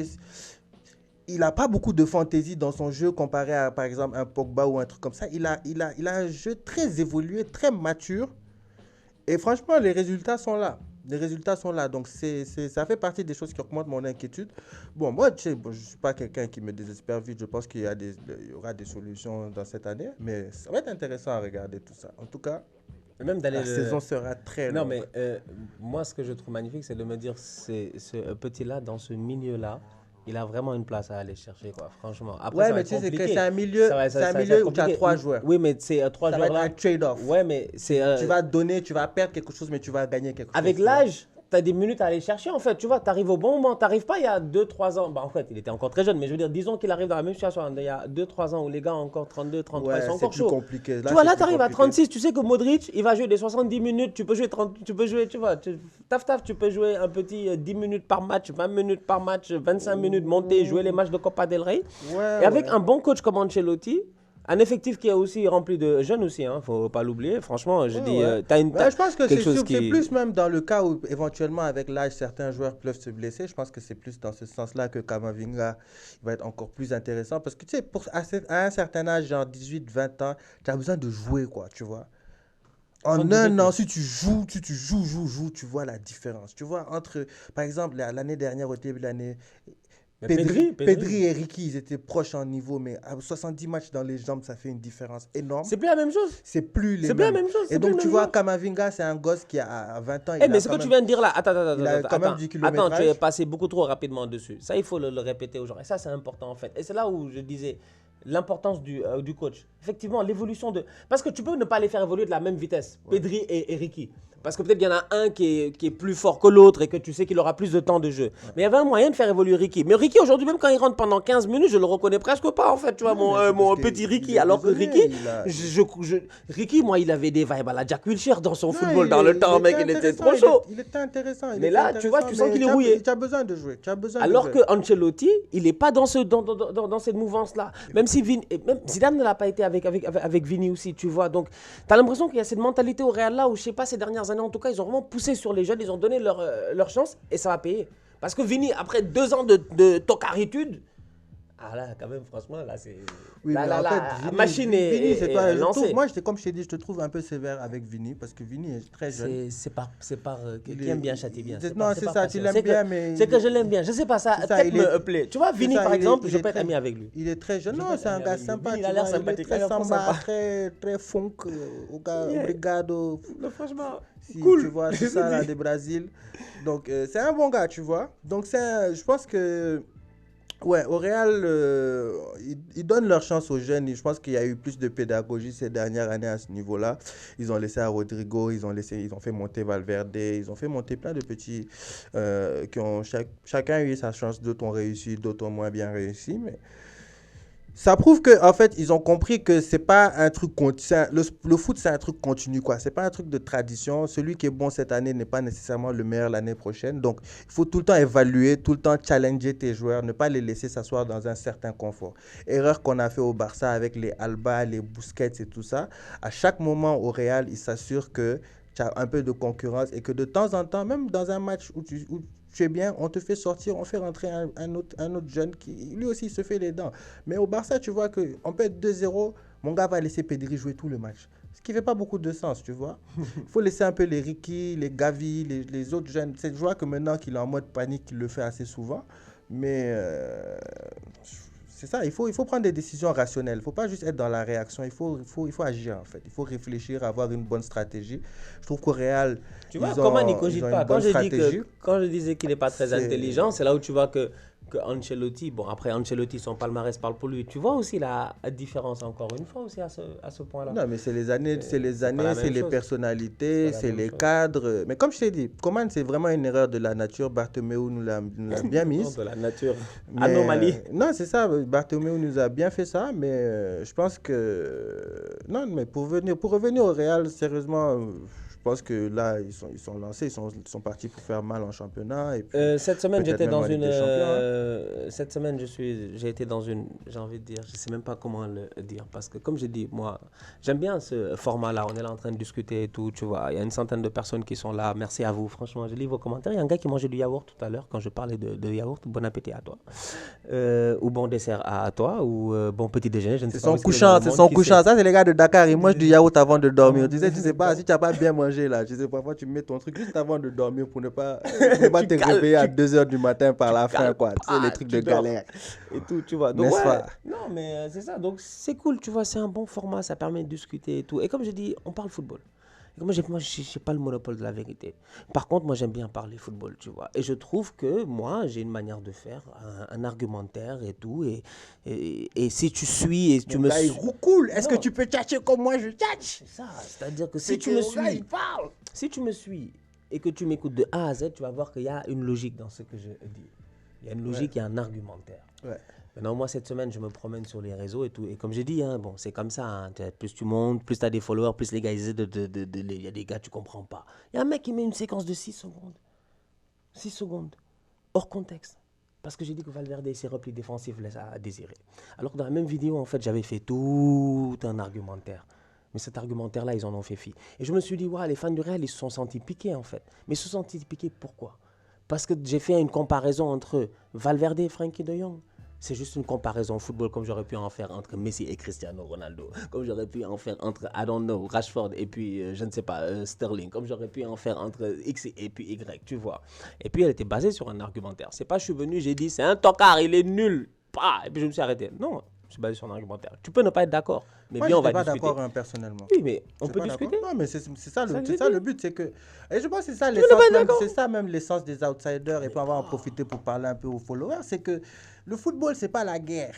Il n'a pas beaucoup de fantaisie dans son jeu comparé à, par exemple, un Pogba ou un truc comme ça. Il a un jeu très évolué, très mature. Et franchement, les résultats sont là. Les résultats sont là. Donc, ça fait partie des choses qui augmentent mon inquiétude. Bon, moi, tu sais, je ne suis pas quelqu'un qui me désespère vite. Je pense qu'il y aura des solutions dans cette année. Mais ça va être intéressant à regarder tout ça. En tout cas, Et même d'aller la saison sera très Non, longue. mais moi, ce que je trouve magnifique, c'est de me dire, ce petit-là, dans ce milieu-là, il a vraiment une place à aller chercher, quoi, franchement. Après, Ouais, ça va mais être tu sais, compliqué. c'est un milieu, Ça va- c'est un ça va milieu être où tu as compliqué. 3 joueurs. Oui, mais c'est trois Ça va être joueurs-là. un trade-off. Ouais, mais c'est... Tu vas donner, tu vas perdre quelque chose, mais tu vas gagner quelque chose. Avec tu vois. l'âge, tu as des minutes à aller chercher, en fait. Tu vois, tu arrives au bon moment. Tu n'arrives pas il y a 2-3 ans. Bah, en fait, il était encore très jeune, mais je veux dire, disons qu'il arrive dans la même situation il y a 2-3 ans où les gars ont encore 32, 33, Ouais, ils sont c'est encore plus chauds. compliqué. Là, Tu vois, c'est là, plus tu arrives à compliqué. 36, tu sais que Modric, il va jouer des 70 minutes, tu peux jouer 30, tu peux jouer, tu vois, taf, tu peux jouer un petit 10 minutes par match, 20 minutes par match, 25 minutes, monter, jouer les matchs de Copa del Rey. Ouais, Et avec ouais. un bon coach comme Ancelotti, un effectif qui est aussi rempli de jeunes aussi, hein, faut pas l'oublier. Franchement, je dis, Ouais. t'as une. Ouais, je pense que quelque chose c'est plus même dans le cas où éventuellement avec l'âge certains joueurs peuvent se blesser. Je pense que c'est plus dans ce sens-là que Kamavinga il va être encore plus intéressant parce que tu sais à un certain âge, genre 18-20 ans, tu as besoin de jouer quoi, tu vois. En 18, un an, si tu joues, tu vois la différence. Tu vois, entre, par exemple, l'année dernière, au début de l'année, Mais Pedri et Ricky, ils étaient proches en niveau, mais à 70 matchs dans les jambes, ça fait une différence énorme. C'est plus la même chose. C'est plus les C'est plus la mêmes. même chose, c'est Et plus donc, le tu même vois, joueur. Kamavinga, c'est un gosse qui a 20 ans. Eh, mais ce que tu viens de dire là, attends, il a quand même du attends, kilométrage. tu es passé beaucoup trop rapidement dessus. Ça, il faut le répéter aux gens. Et ça, c'est important en fait. Et c'est là où je disais l'importance du coach. Effectivement, l'évolution de... Parce que tu peux ne pas les faire évoluer de la même vitesse, Pedri et Ricky. Parce que peut-être qu'il y en a un qui est plus fort que l'autre et que tu sais qu'il aura plus de temps de jeu. Mais il y avait un moyen de faire évoluer Ricky. Mais Ricky, aujourd'hui, même quand il rentre pendant 15 minutes, je le reconnais presque pas, en fait. Tu vois, Non, mais c'est mon parce que petit il Ricky. est Alors que désolé, Ricky, il a- Ricky, moi, il avait des vibes à la Jack Wilshere dans son Non, football, il dans est- le temps, mec. Il était intéressant, trop chaud. Il était intéressant. Mais là, tu vois, tu sens qu'il est rouillé. Tu as besoin de jouer. Tu as besoin Alors de que jouer. Ancelotti, il n'est pas dans cette mouvance-là. Même si même Zidane ne l'a pas été avec Vini aussi, tu vois. Donc, tu as l'impression qu'il y a cette mentalité au Real là où, je sais pas, ces dernières années, en tout cas, ils ont vraiment poussé sur les jeunes, ils ont donné leur chance et ça va payer. Parce que Vini, après 2 ans de tocaritude, ah là, quand même, franchement, là, c'est... Oui, là, mais là, en là, fait, la machine Vini, c'est toi, est je trouve- lancée. moi, comme je t'ai dit, je te trouve un peu sévère avec Vini parce que Vini est très jeune. C'est par Il qui est- aime bien châtie bien. Non, c'est par ça, passion. tu l'aimes C'est que- bien, mais C'est que je l'aime bien. Je sais pas, ça c'est ça, peut-être il est- me plaît. Tu vois, c'est Vini, ça, par il est- exemple, il je est peux être très- ami avec lui. Il est très jeune. Je Non, peux c'est un être gars ami avec lui. sympa. Vini, il tu a l'air vois, sympathique, Il est il a très l'air trop sympa, sympa. très funk. Yeah. Obrigado. Franchement, Si, cool. tu vois, c'est ça là, de Brésil. Donc, c'est un bon gars, tu vois. Donc, je pense que, ouais, au Real, ils donnent leur chance aux jeunes. Et je pense qu'il y a eu plus de pédagogie ces dernières années à ce niveau-là. Ils ont laissé à Rodrigo, ils ont fait monter Valverde, ils ont fait monter plein de petits qui ont chacun eu sa chance. D'autres ont réussi, d'autres ont moins bien réussi. Mais Ça prouve que en fait, ils ont compris que c'est pas un truc le foot c'est un truc continu quoi. C'est pas un truc de tradition. Celui qui est bon cette année n'est pas nécessairement le meilleur l'année prochaine. Donc, il faut tout le temps évaluer, tout le temps challenger tes joueurs, ne pas les laisser s'asseoir dans un certain confort. Erreur qu'on a fait au Barça avec les Alba, les Busquets et tout ça. À chaque moment au Real, ils s'assurent que tu as un peu de concurrence et que de temps en temps, même dans un match où tu es bien, on te fait sortir, on fait rentrer un autre jeune qui, lui aussi, se fait les dents. Mais au Barça, tu vois qu'on peut être 2-0, mon gars va laisser Pedri jouer tout le match. Ce qui ne fait pas beaucoup de sens, tu vois. Il faut laisser un peu les Ricky, les Gavi, les autres jeunes. C'est, je vois que maintenant qu'il est en mode panique, il le fait assez souvent. Mais c'est ça, il faut prendre des décisions rationnelles. Il ne faut pas juste être dans la réaction, il faut agir en fait. Il faut réfléchir, avoir une bonne stratégie. Je trouve qu'au Real, Tu vois, comment il ne cogite pas. Quand je disais qu'il n'est pas très C'est- intelligent, c'est là où tu vois que Ancelotti, bon après Ancelotti, son palmarès parle pour lui. Tu vois aussi la différence encore une fois aussi à ce point-là. Non, mais c'est les années, C'est pas la c'est même les chose. personnalités, C'est pas la c'est même les chose. cadres. Mais comme je t'ai dit, Coman, c'est vraiment une erreur de la nature. Bartomeu nous l'a bien mise. De la nature. Mais, Anomalie. non, c'est ça. Bartomeu nous a bien fait ça. Mais je pense que. Non, mais pour revenir au Real, sérieusement, je pense que là, ils sont lancés. Ils sont partis pour faire mal en championnat. Et puis, Cette semaine, peut-être j'étais même en dans Ligue une. des Champions, hein. Cette semaine, j'ai été dans une. J'ai envie de dire, je sais même pas comment le dire. Parce que, comme je dis, moi, j'aime bien ce format-là. On est là en train de discuter et tout. Tu vois, il y a une centaine de personnes qui sont là. Merci à vous. Franchement, je lis vos commentaires. Il y a un gars qui mangeait du yaourt tout à l'heure quand je parlais de yaourt. Bon appétit à toi. Ou bon dessert à toi. Ou bon petit déjeuner. Je ne sais C'est pas. son parce qu'il est couchant, dans le c'est monde son qui couchant. sait. Ça, c'est les gars de Dakar. Ils mangent du yaourt avant de dormir. Tu sais pas, si tu n'as pas bien mangé, là, tu sais, parfois, tu mets ton truc juste avant de dormir pour ne pas te cales, réveiller à 2 h du matin par la faim, cales quoi. Tu sais, pas, les trucs tu de dors. galère. Et tout, tu vois. Donc, N'est-ce ouais, pas? non, mais c'est ça. Donc, c'est cool, tu vois, c'est un bon format, ça permet de discuter et tout. Et comme je dis, on parle football. Et moi, j'ai pas le monopole de la vérité. Par contre, moi, j'aime bien parler football, tu vois. Et je trouve que moi, j'ai une manière de faire, un argumentaire et tout. Et si tu suis et tu Mon me gars, il suis. roucoule. Est-ce que Non. tu peux tchatcher comme moi, je tchatche? C'est ça, c'est-à-dire que C'est si tu que me mon gars, suis, il parle. si tu me suis et que tu m'écoutes de A à Z, tu vas voir qu'il y a une logique dans ce que je dis. Il y a une logique, il y a un argumentaire. Ouais. Maintenant, moi, cette semaine, je me promène sur les réseaux et tout. Et comme j'ai dit, hein, bon, c'est comme ça. Hein, plus tu montes, plus tu as des followers, plus les gars, ils essaient il y a des gars, tu comprends pas. Il y a un mec qui met une séquence de 6 secondes. 6 secondes. Hors contexte. Parce que j'ai dit que Valverde, ses replis défensifs laissent à désirer. Alors que dans la même vidéo, en fait, j'avais fait tout un argumentaire. Mais cet argumentaire-là, ils en ont fait fi. Et je me suis dit, ouais, les fans du Real, ils se sont sentis piqués, en fait. Mais ils se sont sentis piqués, pourquoi? Parce que j'ai fait une comparaison entre Valverde et Frenkie de Jong. C'est juste une comparaison au football, comme j'aurais pu en faire entre Messi et Cristiano Ronaldo, comme j'aurais pu en faire entre, I don't know, Rashford et puis, je ne sais pas, Sterling, comme j'aurais pu en faire entre X et puis Y, tu vois. Et puis, elle était basée sur un argumentaire. C'est pas, je suis venu, j'ai dit, c'est un tocard, il est nul. Bah, et puis, je me suis arrêté. Non, je suis basé sur un argumentaire. Tu peux ne pas être d'accord, mais Moi, bien, je on va n'étais pas discuter. d'accord, hein, personnellement. Oui, mais on Je suis peut pas d'accord. discuter. Non, mais c'est ça, C'est ça que c'est j'ai ça dit. le but, c'est que. Et je pense que c'est ça veux pas être même, d'accord. c'est ça même l'essence des outsiders. Et puis on va en profiter pour parler un peu aux followers. C'est que le football, c'est pas la guerre.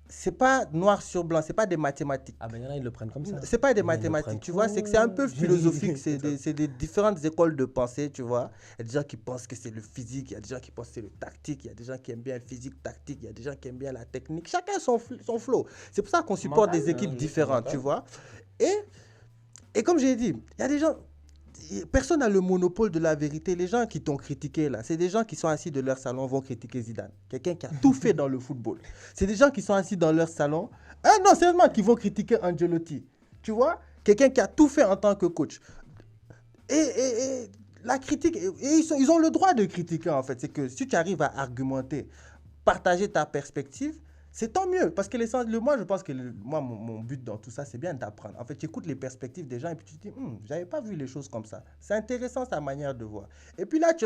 C'est pas noir sur blanc, c'est pas des mathématiques. Ah ben, il y en a, ils le prennent comme ça. C'est pas des Il y en a, ils le mathématiques, prennent tu vois, c'est que c'est un peu philosophique, c'est des différentes écoles de pensée, tu vois. Il y a des gens qui pensent que c'est le physique, il y a des gens qui pensent que c'est le tactique, il y a des gens qui aiment bien le physique, tactique, il y a des gens qui aiment bien la technique. Chacun son flow. C'est pour ça qu'on supporte des équipes différentes, tu vois. Et comme j'ai dit, il y a des gens, personne n'a le monopole de la vérité. Les gens qui t'ont critiqué là, c'est des gens qui sont assis de leur salon vont critiquer Zidane. Quelqu'un qui a tout fait dans le football. C'est des gens qui sont assis dans leur salon. Ah non, sérieusement, qui vont critiquer Ancelotti. Tu vois? Quelqu'un qui a tout fait en tant que coach. Et la critique, et ils ont le droit de critiquer en fait. C'est que si tu arrives à argumenter, partager ta perspective, c'est tant mieux. Parce que moi, je pense que mon but dans tout ça, c'est bien d'apprendre. En fait, tu écoutes les perspectives des gens et puis tu te dis, j'avais pas vu les choses comme ça. C'est intéressant sa manière de voir. Et puis là, tu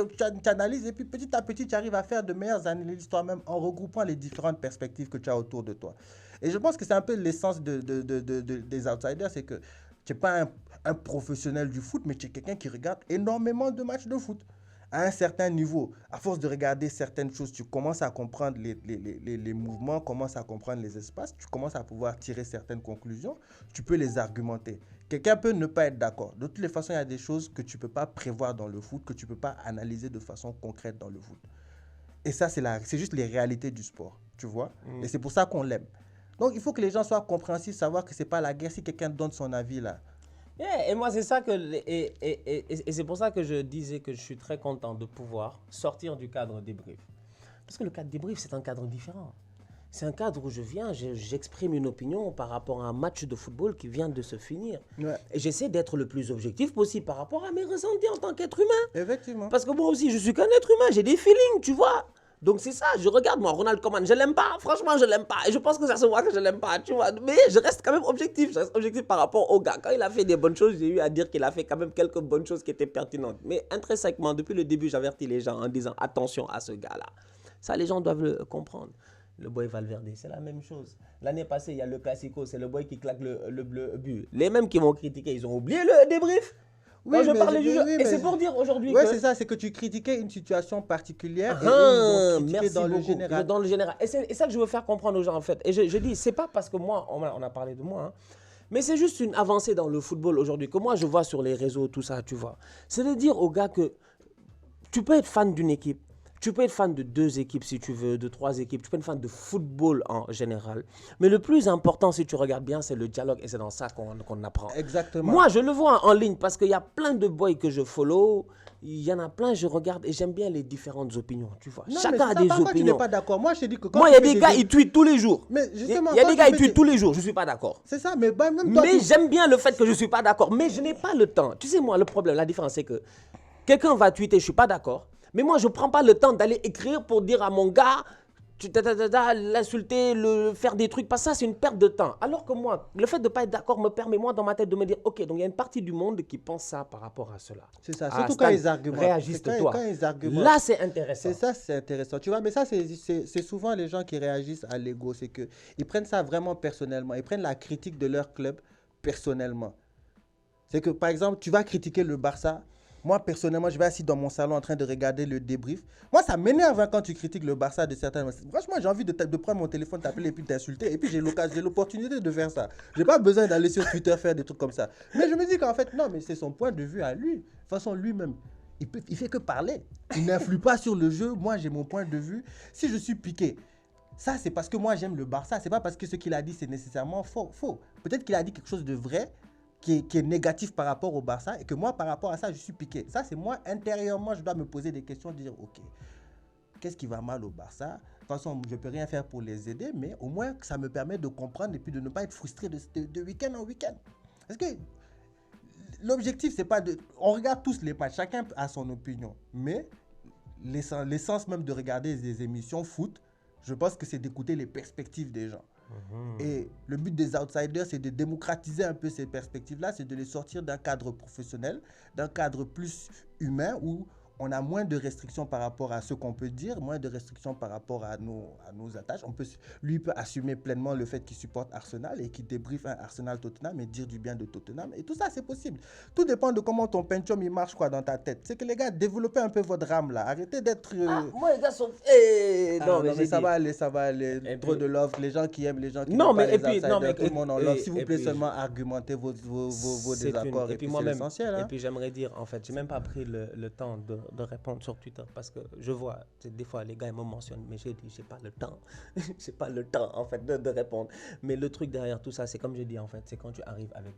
analyses et puis petit à petit, tu arrives à faire de meilleures analyses toi-même en regroupant les différentes perspectives que tu as autour de toi. Et je pense que c'est un peu l'essence des outsiders, c'est que tu n'es pas un professionnel du foot, mais tu es quelqu'un qui regarde énormément de matchs de foot. À un certain niveau, à force de regarder certaines choses, tu commences à comprendre les mouvements, commences à comprendre les espaces, tu commences à pouvoir tirer certaines conclusions, tu peux les argumenter. Quelqu'un peut ne pas être d'accord. De toutes les façons, il y a des choses que tu ne peux pas prévoir dans le foot, que tu ne peux pas analyser de façon concrète dans le foot. Et ça, c'est juste les réalités du sport, tu vois. Et c'est pour ça qu'on l'aime. Donc, il faut que les gens soient compréhensifs, savoir que c'est pas la guerre si quelqu'un donne son avis là. Yeah, et moi, c'est ça que. Et c'est pour ça que je disais que je suis très content de pouvoir sortir du cadre débrief. Parce que le cadre débrief, c'est un cadre différent. C'est un cadre où je viens, j'exprime une opinion par rapport à un match de football qui vient de se finir. Ouais. Et j'essaie d'être le plus objectif possible par rapport à mes ressentis en tant qu'être humain. Effectivement. Parce que moi aussi, je suis qu'un être humain, j'ai des feelings, tu vois. Donc c'est ça, je regarde moi, Ronald Koeman, je l'aime pas, franchement je l'aime pas. Et je pense que ça se voit que je l'aime pas, tu vois. Mais je reste quand même objectif, je reste objectif par rapport au gars. Quand il a fait des bonnes choses, j'ai eu à dire qu'il a fait quand même quelques bonnes choses qui étaient pertinentes. Mais intrinsèquement, depuis le début, j'avertis les gens en disant attention à ce gars-là. Ça, les gens doivent le comprendre. Le boy Valverde, c'est la même chose. L'année passée, il y a le Classico, c'est le boy qui claque le bleu but. Les mêmes qui m'ont critiqué, ils ont oublié le débrief. Oui, Quand je mais parlais du jeu. oui, Et mais c'est pour dire aujourd'hui ouais, que... c'est ça, c'est que tu critiquais une situation particulière et eux, ils ont critiqué merci dans beaucoup. le général. Dans le général. Et c'est ça que je veux faire comprendre aux gens en fait. Et je dis, c'est pas parce que moi, on a parlé de moi, hein, mais c'est juste une avancée dans le football aujourd'hui que moi je vois sur les réseaux, tout ça, tu vois. C'est de dire aux gars que tu peux être fan d'une équipe. Tu peux être fan de 2 équipes si tu veux, de 3 équipes. Tu peux être fan de football en général. Mais le plus important, si tu regardes bien, c'est le dialogue. Et c'est dans ça qu'on apprend. Exactement. Moi, je le vois en ligne parce qu'il y a plein de boys que je follow. Il y en a plein, je regarde et j'aime bien les différentes opinions. Tu vois, Non, chacun mais a ça, des par contre, tu n'es opinions. pas d'accord. Moi, je te dis que quand Moi, il tu y a fais des gars, ils tweetent tous les jours. Mais justement, Il y a quand des tu gars, fais ils tweetent tous les jours. Je ne suis pas d'accord. C'est ça, mais bah, même toi, Mais j'aime bien le fait que je ne suis pas d'accord. Mais je n'ai pas le temps. Tu sais, moi, le problème, la différence, c'est que quelqu'un va tweeter, je ne suis pas d'accord. Mais moi, je ne prends pas le temps d'aller écrire pour dire à mon gars, l'insulter, faire des trucs. Parce que ça, c'est une perte de temps. Alors que moi, le fait de ne pas être d'accord me permet, moi, dans ma tête, de me dire, OK, donc il y a une partie du monde qui pense ça par rapport à cela. c'est ça, Ah, surtout Stan, quand ils argumentent. réajuste-toi. Quand ils argumentent. Là, c'est intéressant. C'est ça, c'est intéressant. Tu vois, mais ça, c'est souvent les gens qui réagissent à l'ego. C'est qu'ils prennent ça vraiment personnellement. Ils prennent la critique de leur club personnellement. C'est que, par exemple, tu vas critiquer le Barça. Moi, personnellement, je vais assis dans mon salon en train de regarder le débrief. Moi, ça m'énerve hein, quand tu critiques le Barça de certaines... Franchement, j'ai envie de prendre mon téléphone, t'appeler et puis t'insulter. Et puis, j'ai l'opportunité de faire ça. Je n'ai pas besoin d'aller sur Twitter faire des trucs comme ça. Mais je me dis qu'en fait, non, mais c'est son point de vue à lui. De toute façon, lui-même, il fait que parler. Il n'influe pas sur le jeu. Moi, j'ai mon point de vue. Si je suis piqué, ça, c'est parce que moi, j'aime le Barça. C'est pas parce que ce qu'il a dit, c'est nécessairement faux. Peut-être qu'il a dit quelque chose de vrai, qui est négatif par rapport au Barça et que moi, par rapport à ça, je suis piqué. Ça, c'est moi, intérieurement, je dois me poser des questions, dire, OK, qu'est-ce qui va mal au Barça? De toute façon, je ne peux rien faire pour les aider, mais au moins, ça me permet de comprendre et puis de ne pas être frustré de week-end en week-end. Parce que l'objectif, c'est pas de... On regarde tous les matchs, chacun a son opinion, mais l'essence même de regarder des émissions foot, je pense que c'est d'écouter les perspectives des gens. Et le but des outsiders, c'est de démocratiser un peu ces perspectives-là, c'est de les sortir d'un cadre professionnel, d'un cadre plus humain où on a moins de restrictions par rapport à ce qu'on peut dire, moins de restrictions par rapport à nos attaches. Lui peut assumer pleinement le fait qu'il supporte Arsenal et qu'il débriefe un Arsenal-Tottenham et dire du bien de Tottenham. Et tout ça, c'est possible. Tout dépend de comment ton Pentium il marche quoi, dans ta tête. C'est que les gars, développez un peu votre rame là. Arrêtez d'être... Moi, les gars sont... non, mais ça va aller. Et Trop puis- de love. Les gens qui aiment, les gens qui Non, n'aiment pas mais- les et puis- outsiders, non, mais- tout le monde en love. et- S'il vous et plaît, puis- seulement argumentez vos C'est désaccords. et Et puis puis c'est moi-même, l'essentiel. Hein. et puis j'aimerais dire, en fait, j'ai même pas pris le temps de répondre sur Twitter parce que je vois, des fois les gars ils me mentionnent, mais j'ai dit, j'ai pas le temps, j'ai pas le temps en fait de répondre. Mais le truc derrière tout ça, c'est comme je dis en fait, c'est quand tu arrives avec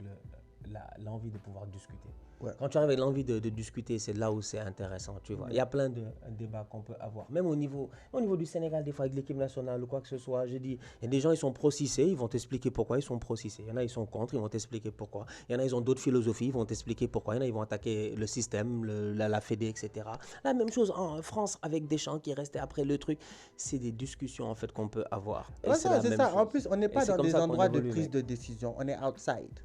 l'envie de pouvoir discuter. Ouais. Quand tu arrives avec l'envie de discuter, c'est là où c'est intéressant, tu vois. Il y a plein de débats qu'on peut avoir. Même au niveau du Sénégal, des fois, avec l'équipe nationale ou quoi que ce soit, je dis, il y a des gens, ils sont pro-Cissé, ils vont t'expliquer pourquoi ils sont pro-Cissé. Il y en a, ils sont contre, ils vont t'expliquer pourquoi. Il y en a, ils ont d'autres philosophies, ils vont t'expliquer pourquoi. Il y en a, ils vont attaquer le système, la Fédé, etc. La même chose en France avec Deschamps qui est resté après le truc. C'est des discussions, en fait, qu'on peut avoir. Et Ouais, c'est la c'est même ça. chose. En plus, on n'est Et pas c'est dans comme des ça qu'on endroits de évolue, prise mec. de décision. On est outside.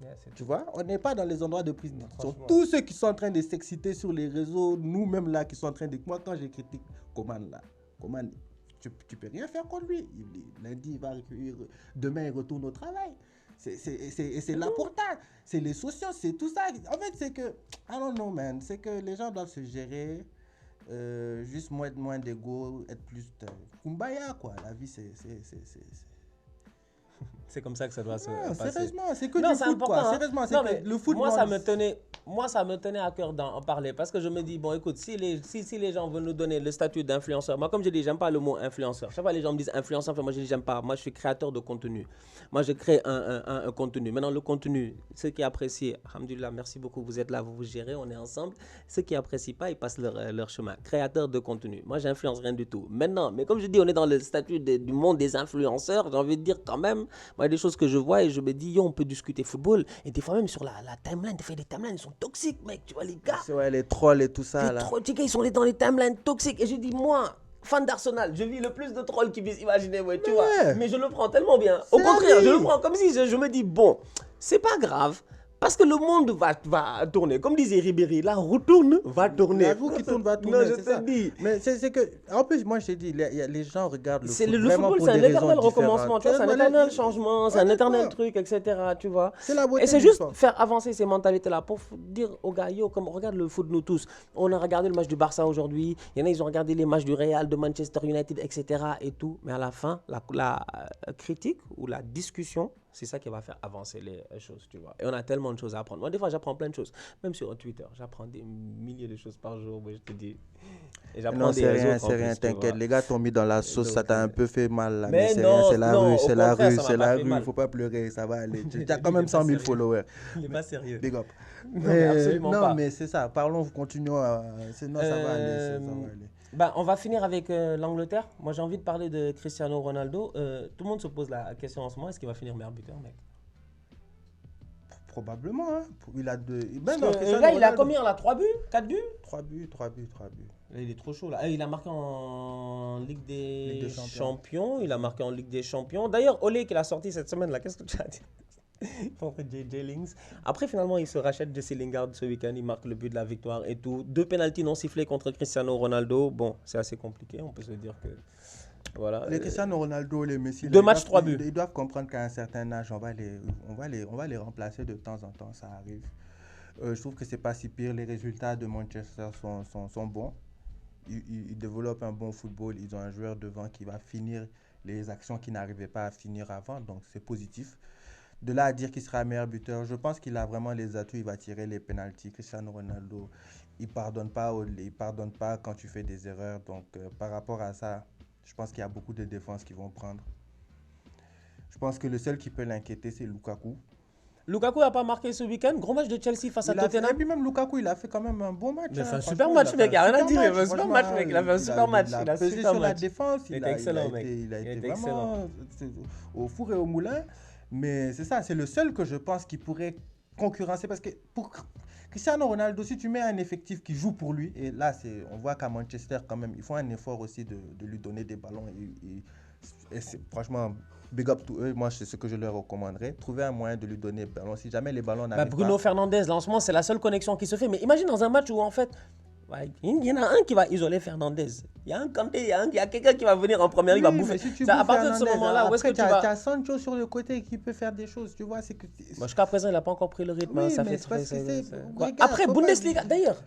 Yeah, c'est Tu vois, on n'est pas dans les endroits de prise de décision. franchement. Tous ceux qui sont en train de s'exciter sur les réseaux, nous-mêmes là, qui sont en train de... Moi, quand j'ai critiqué Coman là, Coman, tu peux rien faire contre lui. Lundi, il va recueillir, demain, il retourne au travail. C'est la portade, c'est les sociaux, c'est tout ça. En fait, c'est que, I don't know, man, c'est que les gens doivent se gérer, juste moins d'ego, être plus... kumbaya, quoi. La vie, c'est C'est comme ça que ça doit se passer. Sérieusement, c'est que Non, du c'est foot, important. quoi. Hein. Sérieusement, c'est Non, que mais le foot... moi, ça me tenait à cœur d'en parler parce que je me dis, bon, écoute, si les gens veulent nous donner le statut d'influenceur, moi, comme je dis, j'aime pas le mot influenceur. Chaque fois, les gens me disent influenceur, moi, je dis, j'aime pas. Moi, je suis créateur de contenu. Moi, je crée un contenu. Maintenant, le contenu, ceux qui apprécient, alhamdoulilah, merci beaucoup, vous êtes là, vous gérez, on est ensemble. Ceux qui apprécient pas, ils passent leur chemin. Créateur de contenu. Moi, j'influence rien du tout. Maintenant, mais comme je dis, on est dans le statut du monde des influenceurs, j'ai envie de dire quand même, moi, il y a des choses que je vois et je me dis, yo, on peut discuter football. Et des fois, même sur la timeline, des timelines, ils sont toxiques, mec. Tu vois, les gars. C'est ouais, les trolls et tout ça, là. Les trolls, ils sont dans les timelines toxiques. Et je dis, moi, fan d'Arsenal, je vis le plus de trolls qui puissent imaginer, ouais, tu vois. Mais je le prends tellement bien. Au contraire, je le prends comme si je me dis, bon, c'est pas grave. Parce que le monde va tourner. Comme disait Ribéry, la roue tourne, va tourner. La roue qui tourne va tourner, non, je c'est te ça. dis. Mais c'est que, en plus, moi, je t'ai dit, les gens regardent le foot Le vraiment football, pour c'est un des raisons éternel différentes. recommencement, tu vois, c'est un éternel changement, c'est un éternel truc, etc., tu vois. C'est la beauté Et c'est du juste sport. faire avancer ces mentalités-là pour dire aux gars, yo, comme regarde le foot, nous tous. On a regardé le match du Barça aujourd'hui, il y en a, ils ont regardé les matchs du Real, de Manchester United, etc., et tout. Mais à la fin, la critique ou la discussion, c'est ça qui va faire avancer les choses, tu vois. Et on a tellement de choses à apprendre. Moi, des fois, j'apprends plein de choses. Même sur Twitter, j'apprends des milliers de choses par jour, mais je te dis. Et j'apprends Non, des c'est réseaux rien, en c'est rien, plus, tu t'inquiète. vois. Les gars t'ont mis dans la sauce, donc, ça t'a un peu fait mal là. mais c'est non, rien, c'est la non, rue, au c'est la contraire, rue, ça m'a c'est pas la fait rue. mal. Faut pas pleurer, ça va aller. Tu Lui, as quand il même est 100 pas 000 sérieux. followers. Il n'est pas sérieux. Big up. Non, mais absolument non, pas. mais c'est ça. Parlons, continuons. Sinon, ça va aller. Ça va aller. Bah, on va finir avec l'Angleterre. Moi, j'ai envie de parler de Cristiano Ronaldo. Tout le monde se pose la question en ce moment, est-ce qu'il va finir meilleur buteur, mec? Probablement. Hein. Il a deux. Parce non, que, Cristiano là, il a Ronaldo. combien là? 3 buts? 4 buts? 3 buts, 3 buts, 3 buts. Là, il est trop chaud là. Il a marqué en Ligue des, Ligue des Champions. Il a marqué en Ligue des Champions. D'ailleurs, Olé qui l'a sorti cette semaine là, qu'est-ce que tu as dit? Contre JJ Links. Après, finalement, il se rachète Jesse Lingard ce week-end. Il marque le but de la victoire et tout. 2 pénaltys non sifflés contre Cristiano Ronaldo. Bon, c'est assez compliqué. On peut se dire que. Voilà. Les Cristiano Ronaldo, les Messi, 2 matchs, 3 buts. Ils doivent comprendre qu'à un certain âge, on va les remplacer de temps en temps, ça arrive. Je trouve que c'est pas si pire. Les résultats de Manchester sont bons. Ils développent un bon football. Ils ont un joueur devant qui va finir les actions qu'ils n'arrivaient pas à finir avant. Donc, c'est positif. De là à dire qu'il sera meilleur buteur, je pense qu'il a vraiment les atouts. Il va tirer les pénaltys. Cristiano Ronaldo, il pardonne pas quand tu fais des erreurs. Donc, par rapport à ça, je pense qu'il y a beaucoup de défenses qui vont prendre. Je pense que le seul qui peut l'inquiéter, c'est Lukaku. Lukaku n'a pas marqué ce week-end. Gros match de Chelsea face à Tottenham. Et puis même Lukaku, il a fait quand même un bon match. Il a fait un super match, mec. Il n'y a rien à dire. Il a fait un super match, mec. Il a fait un super match. Il a pesé sur la défense. Il était excellent, mec. Il a été vraiment au four et au moulin. Mais c'est ça, c'est le seul que je pense qui pourrait concurrencer. Parce que pour Cristiano Ronaldo, si tu mets un effectif qui joue pour lui, et là, on voit qu'à Manchester, quand même, ils font un effort aussi de lui donner des ballons. Et c'est, franchement, big up to eux. Moi, c'est ce que je leur recommanderais. Trouver un moyen de lui donner des ballons. Si jamais les ballons n'arrivent Bruno Fernandes, là, en ce moment, c'est la seule connexion qui se fait. Mais imagine dans un match où, en fait, il y en a un qui va isoler Fernandes. Il y a un Kanté, il y a quelqu'un qui va venir en première, il va bouffer. Si à partir de ce moment-là, où est-ce que tu vas... Tu as Sancho sur le côté qui peut faire des choses, tu vois. Jusqu'à présent, il n'a pas encore pris le rythme. Oui, ça mais fait c'est parce que Après, Bundesliga, d'ailleurs.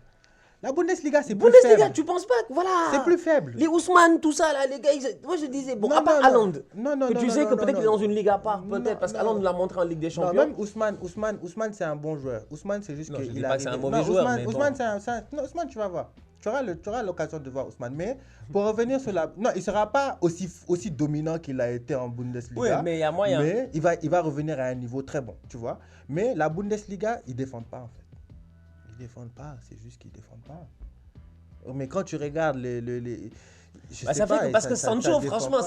La Bundesliga, c'est plus faible. Bundesliga, tu penses pas que voilà. C'est plus faible. Les Ousmane, tout ça, là, les gars, moi je disais, bon, à part Haaland, que tu sais que peut-être qu'il est dans une ligue à part, peut-être, parce qu'Haaland l'a montré en Ligue des Champions. Non, même Ousmane, c'est un bon joueur. Ousmane, c'est juste qu'il a. C'est un mauvais joueur. Ousmane, Ousmane, tu vas voir. Tu auras l'occasion de voir Ousmane. Mais pour revenir sur la. Non, il ne sera pas aussi dominant qu'il a été en Bundesliga. Oui, mais il y a moyen. Mais il va revenir à un niveau très bon, tu vois. Mais la Bundesliga, ils ne défendent pas, en fait. Ils ne défendent pas, c'est juste qu'ils ne défendent pas. Mais quand tu regardes parce que Sancho, franchement,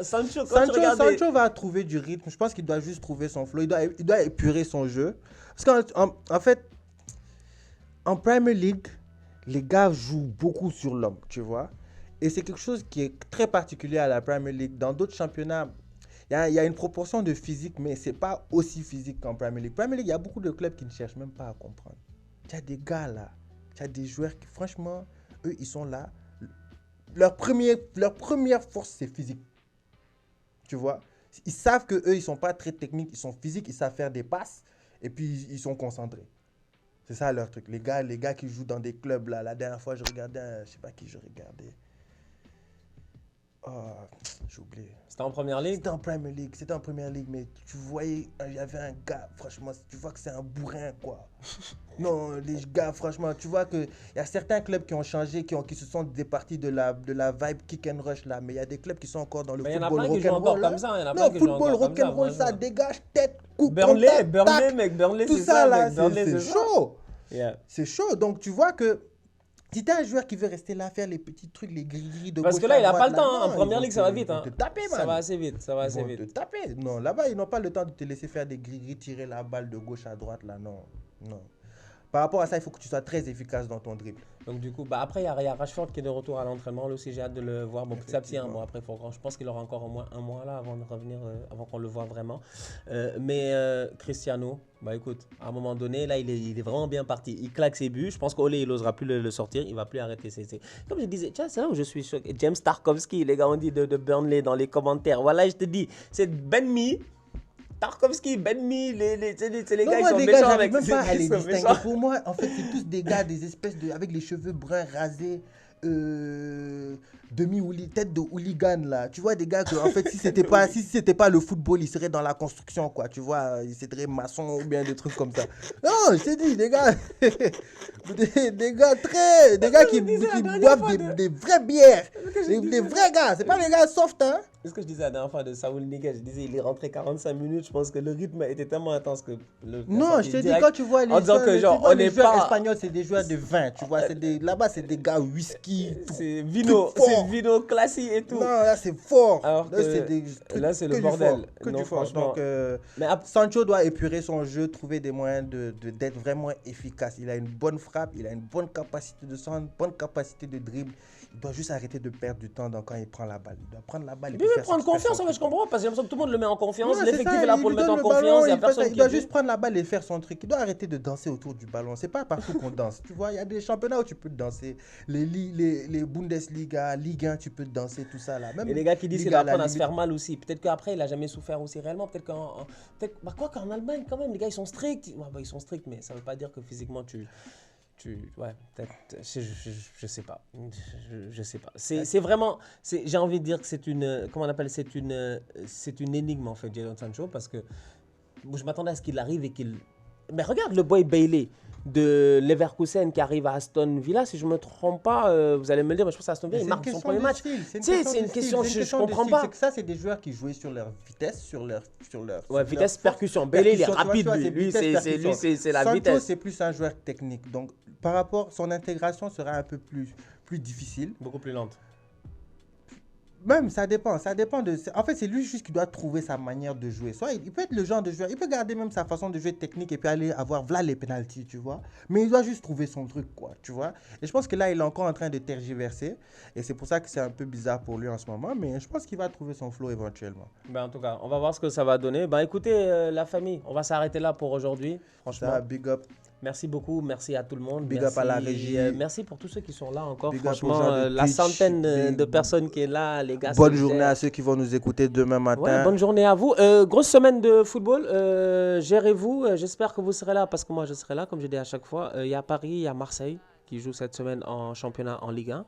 Sancho va trouver du rythme. Je pense qu'il doit juste trouver son flow. Il doit épurer son jeu. Parce qu'en fait, en Premier League, les gars jouent beaucoup sur l'homme, tu vois. Et c'est quelque chose qui est très particulier à la Premier League. Dans d'autres championnats, il y a une proportion de physique, mais ce n'est pas aussi physique qu'en Premier League. Premier League, il y a beaucoup de clubs qui ne cherchent même pas à comprendre. Il y a des gars là. Il y a des joueurs qui, franchement, eux, ils sont là. Leur première force, c'est physique. Tu vois? Ils savent qu'eux, ils ne sont pas très techniques, ils sont physiques, ils savent faire des passes et puis ils sont concentrés. C'est ça leur truc. Les gars qui jouent dans des clubs, là, la dernière fois, je regardais, je ne sais pas qui je regardais. Oh, j'ai oublié. C'était en première ligue? C'était en Premier League, mais tu voyais, il y avait un gars, franchement, tu vois que c'est un bourrin, quoi. Non, les gars, franchement, tu vois qu'il y a certains clubs qui ont changé, qui se sont départis de la vibe kick and rush, là, mais il y a des clubs qui sont encore dans le football rock'n'roll. Non, football rock'n'roll, ça dégage tête, coup, Burnley, mec, Burnley, tout c'est ça, là, Burnley, c'est chaud. Yeah. C'est chaud, donc tu vois que si t'es un joueur qui veut rester là, faire les petits trucs, les gris de parce gauche que là, à il n'a droite, pas le temps. là, En non, première ils ligue, vont ça va te- vite. ils vont te taper, man. Ça va assez vite. Ils vont te taper. Non, là-bas, ils n'ont pas le temps de te laisser faire des gris tirer la balle de gauche à droite, là, non. Par rapport à ça, il faut que tu sois très efficace dans ton dribble. Donc du coup, après, il y a Rashford qui est de retour à l'entraînement. Lui aussi, j'ai hâte de le voir. Bon, petit à petit, bon, après, je pense qu'il aura encore au moins un mois là avant de revenir, avant qu'on le voit vraiment. Mais Cristiano, bah écoute, à un moment donné, là, il est vraiment bien parti. Il claque ses buts. Je pense qu'Olé, il n'osera plus le sortir. Il va plus arrêter. Comme je disais, tiens, c'est là où je suis choqué. James Tarkowski, les gars, on dit de Burnley dans les commentaires. Voilà, je te dis, c'est Ben Mee. Tarkowski, Ben Mee, c'est les gars, ils sont méchants avec même pas à les distinguer. méchants. Pour moi, en fait, c'est tous des gars, des espèces de, avec les cheveux bruns rasés, tête de hooligan là. Tu vois des gars que en fait si c'était pas le football, ils seraient dans la construction quoi. Tu vois, ils seraient maçons ou bien des trucs comme ça. Non, je t'ai dit des gars, des gars qui boivent des vraies bières, des vrais gars. C'est pas des gars soft hein. C'est ce que je disais la dernière fois de Saúl Ñíguez. Je disais, il est rentré 45 minutes. Je pense que le rythme était tellement intense que. Non, je te dis, quand tu vois les joueurs espagnols, c'est des joueurs de vin. Tu vois, là-bas, c'est des gars whisky. C'est vino classique et tout. Non, là, c'est fort. Alors là, c'est le bordel. Que du fort. Donc, Sancho doit épurer son jeu, trouver des moyens d'être vraiment efficace. Il a une bonne frappe, il a une bonne capacité de centre, bonne capacité de dribble. Il doit juste arrêter de perdre du temps quand il prend la balle. Il doit prendre la balle. Il peut prendre confiance, je comprends, parce que j'ai l'impression que tout le monde le met en confiance. L'effectif est là pour le mettre en confiance. Il doit juste prendre la balle et faire son truc. Il doit arrêter de danser autour du ballon. C'est pas partout qu'on danse. Tu vois, il y a des championnats où tu peux danser. Les Bundesliga, Ligue 1, tu peux danser, tout ça là. Même et les gars qui disent qu'il doit apprendre à se faire mal aussi. Peut-être qu'après, il n'a jamais souffert aussi réellement. Peut-être qu'en Allemagne, quand même, les gars, ils sont stricts. Ils sont stricts, mais ça ne veut pas dire que physiquement, peut-être, je sais pas. Je sais pas. C'est vraiment, j'ai envie de dire que c'est une, comment on appelle, c'est une énigme en fait, Jadon Sancho, parce que je m'attendais à ce qu'il arrive et qu'il. Mais regarde le boy Bailey de Leverkusen qui arrive à Aston Villa, si je me trompe pas, vous allez me le dire, mais je pense que Aston Villa, il marque son premier match. C'est une question, je comprends pas. C'est que ça, c'est des joueurs qui jouaient sur leur vitesse, sur leur vitesse, percussion. Bailey, il est rapide, lui, c'est la vitesse. Sancho, c'est plus un joueur technique. Donc, par rapport, son intégration sera un peu plus difficile. Beaucoup plus lente. Même, ça dépend de... En fait, c'est lui juste qui doit trouver sa manière de jouer. Soit il peut être le genre de joueur, il peut garder même sa façon de jouer technique et puis aller avoir les pénaltys, tu vois. Mais il doit juste trouver son truc, quoi, tu vois. Et je pense que là, il est encore en train de tergiverser. Et c'est pour ça que c'est un peu bizarre pour lui en ce moment. Mais je pense qu'il va trouver son flow éventuellement. En tout cas, on va voir ce que ça va donner. Écoutez, la famille, on va s'arrêter là pour aujourd'hui. Franchement, ça, big up. Merci beaucoup, merci à tout le monde. Big up à la régie. Merci pour tous ceux qui sont là encore. Big franchement, la centaine de personnes qui est là, les gars. Bonne journée à ceux qui vont nous écouter demain matin. Ouais, bonne journée à vous. Grosse semaine de football. Gérez-vous. J'espère que vous serez là parce que moi je serai là, comme je dis à chaque fois. Il y a Paris, il y a Marseille qui joue cette semaine en championnat en Ligue 1.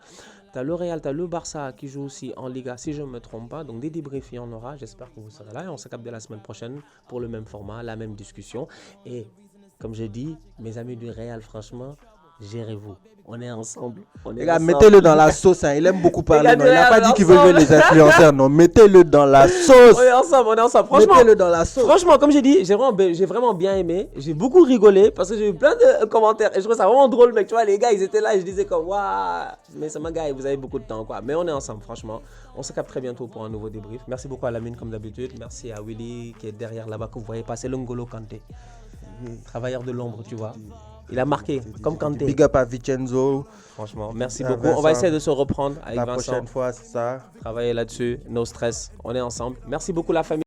Tu as le Real, tu as le Barça qui joue aussi en Liga, si je ne me trompe pas. Donc des débriefs, il y en aura. J'espère que vous serez là. Et on se capte dès la semaine prochaine pour le même format, la même discussion. Et comme je dis, mes amis du Real, franchement, gérez-vous. On est ensemble. Les gars, mettez-le dans la sauce. Hein. Il aime beaucoup parler. Il n'a pas dit qu'il veut jouer les influenceurs. Non, mettez-le dans la sauce. On est ensemble. Franchement, mettez-le dans la sauce. Franchement, comme j'ai dit, j'ai vraiment bien aimé. J'ai beaucoup rigolé parce que j'ai eu plein de commentaires. Et je trouve ça vraiment drôle, mec. Tu vois, les gars, ils étaient là et je disais comme, waouh, mais c'est ma gars, vous avez beaucoup de temps, quoi. Mais on est ensemble, franchement. On se capte très bientôt pour un nouveau débrief. Merci beaucoup à Lamine, comme d'habitude. Merci à Willy qui est derrière là-bas, que vous voyez passer, le N'Golo Kanté. Travailleur de l'ombre, tu vois. Il a marqué, comme Kanté. Big up à Vincenzo. Franchement, merci beaucoup. On va essayer de se reprendre avec Vincent. La prochaine fois, c'est ça. Travailler là-dessus, no stress. On est ensemble. Merci beaucoup la famille.